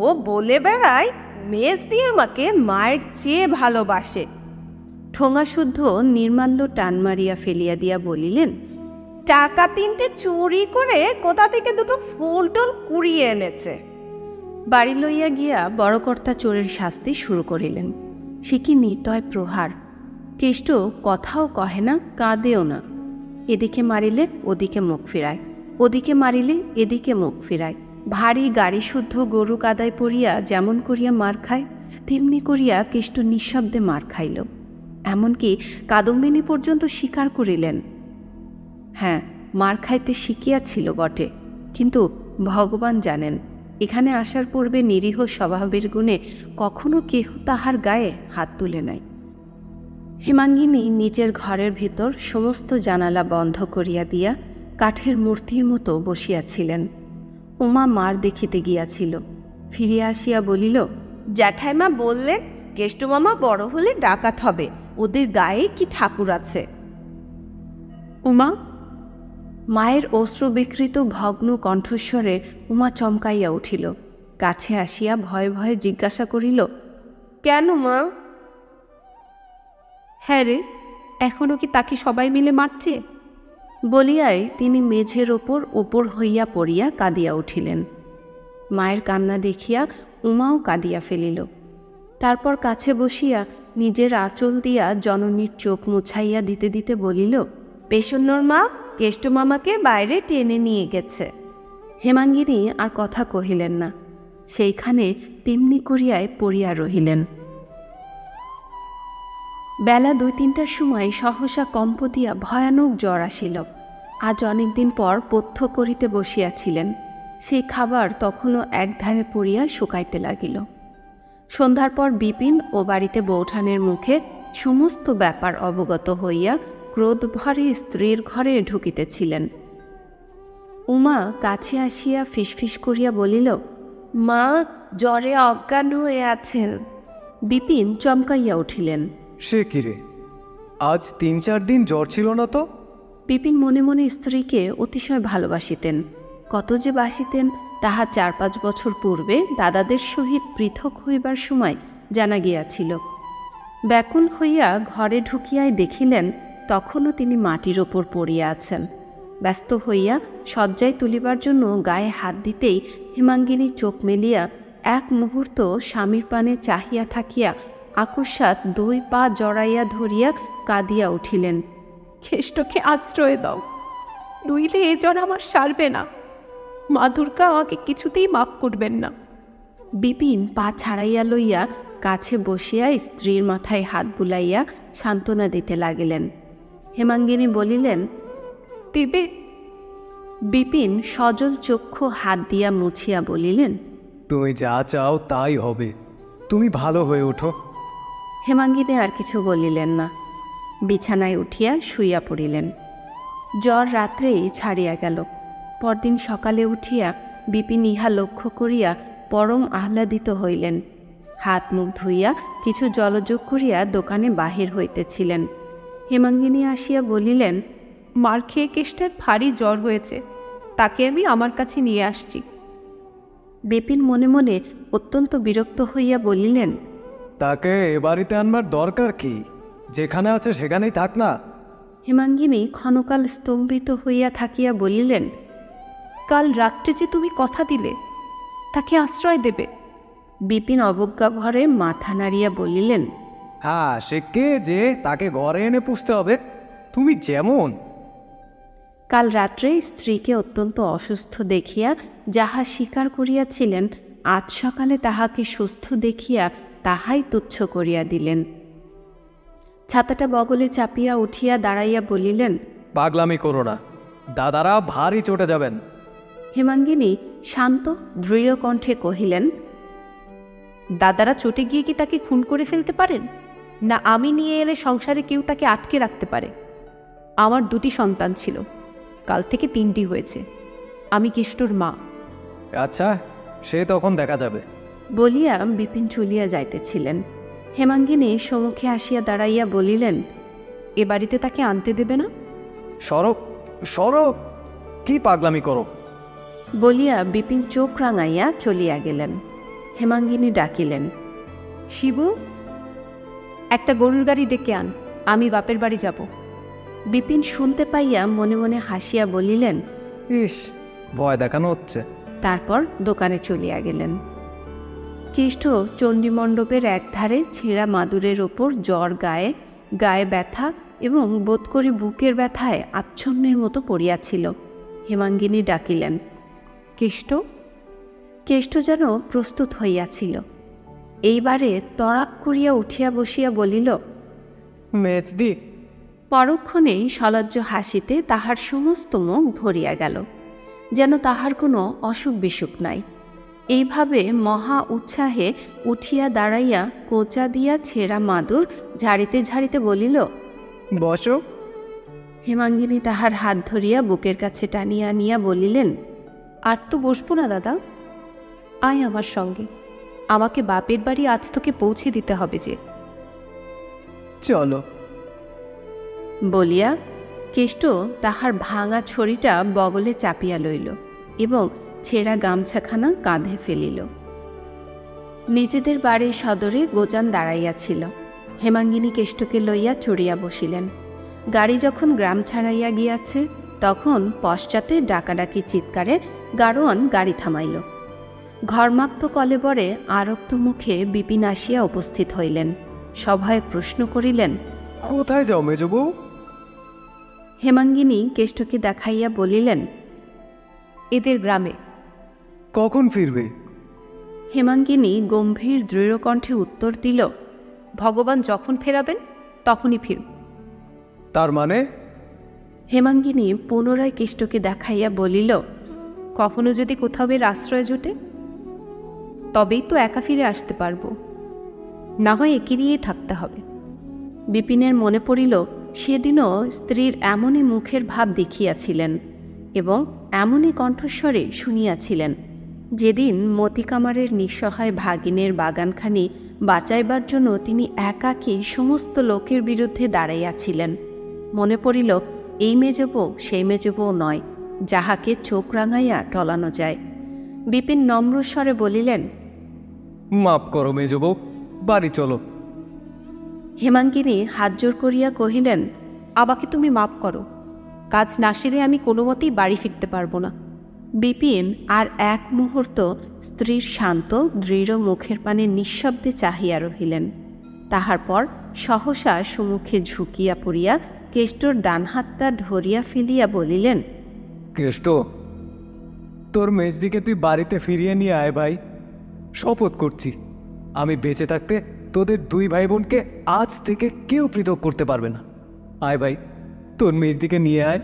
ও বলে বেড়ায় মেজ দিয়ে আমাকে মায়ের চেয়ে ভালোবাসে। ঠোঙা শুদ্ধ নির্মাল্য টান মারিয়া ফেলিয়া দিয়া বলিলেন, টাকা 3টে চুরি করে কোথা থেকে 2টো ফুল টুল কুড়িয়ে এনেছে। বাড়ি লইয়া গিয়া বড়কর্তা চোরের শাস্তি শুরু করিলেন। সে কি নির্দয় প্রহার! কেষ্ট কথাও কহে না, কাঁদেও না। এদিকে মারিলে ওদিকে মুখ ফিরায়, ওদিকে মারিলে এদিকে মুখ ফিরায়। ভারী গাড়ি শুদ্ধ গরু কাদায় পড়িয়া যেমন করিয়া মার খায়, তেমনি করিয়া কেষ্ট নিঃশব্দে মার খাইল। এমনকি কাদম্বিনী পর্যন্ত স্বীকার করিলেন, হ্যাঁ, মার খাইতে শিখিয়াছিল বটে, কিন্তু ভগবান জানেন এখানে আসার পূর্বে নিরীহ স্বভাবের গুণে কখনো কেহ তাহার গায়ে হাত তুলে নাই। হেমাঙ্গিনী নিজের ঘরের ভিতর সমস্ত জানালা বন্ধ করিয়া দিয়া কাঠের মূর্তির মতো বসিয়াছিলেন। উমা মার দেখিতে গিয়াছিল, ফিরিয়া আসিয়া বলিল, জ্যাঠাইমা বললেন কেষ্ট মামা বড় হলে ডাকাত হবে, ওদের গায়ে কি ঠাকুর আছে। উমা, মায়ের অশ্রুবিকৃত ভগ্ন কণ্ঠস্বরে উমা চমকাইয়া উঠিল। কাছে আসিয়া ভয়ে ভয়ে জিজ্ঞাসা করিল, কেন মা? হ্যাঁ রে, এখনো কি তাকে সবাই মিলে মারছে? বলিয়াই তিনি মেঝের ওপর হইয়া পড়িয়া কাঁদিয়া উঠিলেন। মায়ের কান্না দেখিয়া উমাও কাঁদিয়া ফেলিল। তারপর কাছে বসিয়া নিজের আঁচল দিয়া জননীর চোখ মুছাইয়া দিতে দিতে বলিল, পেশন্নর মা কেষ্ট মামাকে বাইরে টেনে নিয়ে গেছে। হেমাঙ্গিনী আর কথা কহিলেন না, সেইখানে তেমনি করিয়ায় পড়িয়া রহিলেন। বেলা 2-3টার সময় সহসা কম্প দিয়া ভয়ানক জ্বর আসিল। আজ অনেকদিন পর পথ্য করিতে বসিয়াছিলেন, সেই খাবার তখনও একধারে পড়িয়া শুকাইতে লাগিল। সন্ধ্যার পর বিপিন ও বাড়িতে বৌঠানের মুখে সমস্ত ব্যাপার অবগত হইয়া ক্রোধভরে স্ত্রীর ঘরে ঢুকিতেছিলেন। উমা কাছে আসিয়া ফিসফিস করিয়া বলিল, মা জ্বরে অজ্ঞান হয়ে আছেন। বিপিন চমকাইয়া উঠিলেন। সে কি রে, আজ 3-4 দিন জ্বর ছিল না তো? বিপিন মনে মনে স্ত্রীকে অতিশয় ভালোবাসিতেন। কত যে বাসিতেন তাহা 4-5 বছর পূর্বে দাদাদের সহিত পৃথক হইবার সময় জানা গিয়াছিল। ব্যাকুল হইয়া ঘরে ঢুকিয়াই দেখিলেন তখনও তিনি মাটির ওপর পড়িয়া আছেন। ব্যস্ত হইয়া শয্যায় তুলিবার জন্য গায়ে হাত দিতেই হেমাঙ্গিনী চোখ মেলিয়া এক মুহূর্ত স্বামীর পানে চাহিয়া থাকিয়া আকস্মাৎ 2 পা জড়াইয়া ধরিয়া কাঁদিয়া উঠিলেন। কেষ্টকে আশ্রয় দাও, নইলে এ জ্বর আমার সারবে না। মা দুর্গা আমাকে কিছুতেই মাফ করবেন না। বিপিন পা ছাড়াইয়া লইয়া কাছে বসিয়া স্ত্রীর মাথায় হাত বুলাইয়া সান্ত্বনা দিতে লাগিলেন। হেমাঙ্গিনী বলিলেন, দেবে? বিপিন সজল চক্ষু হাত দিয়া মুছিয়া বলিলেন, তুমি যা চাও তাই হবে, তুমি ভালো হয়ে ওঠো। হেমাঙ্গিনী আর কিছু বলিলেন না, বিছানায় উঠিয়া শুইয়া পড়িলেন। জ্বর রাত্রেই ছাড়িয়া গেল। পরদিন সকালে উঠিয়া বিপিন ইহা লক্ষ্য করিয়া পরম আহ্লাদিত হইলেন। হাত মুখ ধুইয়া কিছু জলযোগ করিয়া দোকানে বাহির হইতেছিলেন। হেমাঙ্গিনী আসিয়া বলিলেন, মার খেয়ে কেষ্টার ভারী জ্বর হয়েছে, তাকে আমি আমার কাছে নিয়ে আসছি। বিপিন মনে মনে অত্যন্ত বিরক্ত হইয়া বলিলেন, তাকে এ বাড়িতে আনবার দরকার কি? যেখানে আছে সেখানেই থাক না। হেমাঙ্গিনী ক্ষণকাল স্তম্ভিত হইয়া থাকিয়া বলিলেন, কাল রাত্রে যে তুমি কথা দিলে তাকে আশ্রয় দেবে। বিপিন অবজ্ঞা ভরে মাথা নাড়িয়া বলিলেন, হ্যাঁ, সে কে যে তাকে ঘরে এনে পুষতে হবে? তুমি যেমন। কাল রাত্রে স্ত্রীকে অত্যন্ত অসুস্থ দেখিয়া যাহা স্বীকার করিয়াছিলেন, আজ সকালে তাহাকে সুস্থ দেখিয়া তাহাই তুচ্ছ করিয়া দিলেন। ছাতাটা বগলে চাপিয়া উঠিয়া দাঁড়াইয়া বলিলেন, পাগলামি করো না, দাদারা ভারী চটে যাবেন। হেমাঙ্গিনী শান্ত দৃঢ় কণ্ঠে কহিলেন, দাদারা চটে গিয়ে কি তাকে খুন করে ফেলতে পারেন? না আমি নিয়ে এলে সংসারে কেউ তাকে আটকে রাখতে পারে? আমার 2টি সন্তান ছিল, কাল থেকে 3টি হয়েছে। আমি কেষ্টর মা। আচ্ছা, সে তখন দেখা যাবে। বলিয়া বিপিন চলিয়া যাইতেছিলেন। হেমাঙ্গিনী সম্মুখে আসিয়া দাঁড়াইয়া বলিলেন, এ বাড়িতে তাকে আনতে দেবে না? সরব, সরো, কি পাগলামি করো? বলিয়া বিপিন চোখ রাঙাইয়া চলিয়া গেলেন। হেমাঙ্গিনী ডাকিলেন, শিবু, একটা গরুর গাড়ি ডেকে আন, আমি বাপের বাড়ি যাব। বিপিন শুনতে পাইয়া মনে মনে হাসিয়া বলিলেন। ইস, ভয় দেখানো হচ্ছে। তারপর দোকানে চলিয়া গেলেন। কেষ্ট চণ্ডীমণ্ডপের একধারে ছেঁড়া মাদুরের ওপর জ্বর গায়ে, গায়ে ব্যথা এবং বোধ করি বুকের ব্যথায় আচ্ছন্নের মতো পড়িয়াছিল। হেমাঙ্গিনী ডাকিলেন। কেষ্ট, কেষ্ট যেন প্রস্তুত হইয়াছিল। এইবারে তড়াক করিয়া উঠিয়া বসিয়া বলিল, মেজদি। পরক্ষণেই সলজ্জ হাসিতে তাহার সমস্ত মুখ ভরিয়া গেল, যেন তাহার কোনো অসুখ বিসুখ নাই। এইভাবে মহা উৎসাহে উঠিয়া দাঁড়াইয়া কোঁচা দিয়া ছেঁড়া মাদুর ঝাড়িতে ঝাড়িতে বলিল, বসো। হেমাঙ্গিনী তাহার হাত ধরিয়া বুকের কাছে টানিয়া আনিয়া বলিলেন, আর তো বসবো না দাদা, আয় আমার সঙ্গে, আমাকে বাপের বাড়ি আজ তোকে পৌঁছে দিতে হবে যে। চলো। বলিয়া কেষ্ট তাহার ভাঙা ছড়িটা বগলে চাপিয়া লইল এবং ছেঁড়া গামছাখানা কাঁধে ফেলিল। নিজেদের বাড়ির সদরে গোজান দাঁড়াইয়াছিল। হেমাঙ্গিনী কেষ্টকে লইয়া চড়িয়া বসিলেন। গাড়ি যখন গ্রাম ছাড়াইয়া গিয়াছে, তখন পশ্চাতে ডাকাডাকি চিৎকারে গাড়োয়ান গাড়ি থামাইল। ঘর্মাক্ত কলেবরে আরক্ত মুখে বিপিন আসিয়া উপস্থিত হইলেন। সভায় প্রশ্ন করিলেন, কোথায় যাও মেজবউ? হেমাঙ্গিনী কেষ্টকে দেখাইয়া বলিলেন, এদের গ্রামে। কখন ফিরবে? হেমাঙ্গিনী গম্ভীর দৃঢ়কণ্ঠে উত্তর দিল, ভগবান যখন ফেরাবেন তখনই ফিরব। তার মানে? হেমাঙ্গিনী পুনরায় কেষ্টকে দেখাইয়া বলিল, কখনো যদি কোথাও এর আশ্রয় জোটে, তবেই তো একা ফিরে আসতে পারবো, না হয় একে নিয়েই থাকতে হবে। বিপিনের মনে পড়িল সেদিনও স্ত্রীর এমনই মুখের ভাব দেখিয়াছিলেন এবং এমনই কণ্ঠস্বরে শুনিয়াছিলেন, যেদিন মতিকামারের নিঃসহায় ভাগিনের বাগানখানি বাঁচাইবার জন্য তিনি একাকী সমস্ত লোকের বিরুদ্ধে দাঁড়াইয়াছিলেন। মনে পড়িল এই মেজবউ সেই মেজবউ নয়, যাহাকে চোখ রাঙাইয়া টলানো যায়। বিপিন নম্রস্বরে বলিলেন, মাপ করো মেজবউ, বাড়ি চলো। হেমাঙ্গিনী হাত জোর করিয়া কহিলেন, আমাকে তুমি মাপ করো, কাজ না সেরে আমি কোনো মতেই বাড়ি ফিরতে পারবো না। বিপিন আর এক মুহূর্ত স্ত্রীর শান্ত দৃঢ় মুখের পানে নিঃশব্দে চাহিয়া রহিলেন। তাহার পর সহসা সম্মুখে ঝুঁকিয়া পড়িয়া কেষ্টর ডান হাতটা ধরিয়া ফেলিয়া বলিলেন, কেষ্ট, তোর মেজদিকে তুই বাড়িতে ফিরিয়ে নিয়ে আয় ভাই। শপথ করছি, আমি বেঁচে থাকতে তোদের দুই ভাই বোনকে আজ থেকে কেউ পৃথক করতে পারবে না। আয় ভাই, তোর মেজদিকে নিয়ে আয়।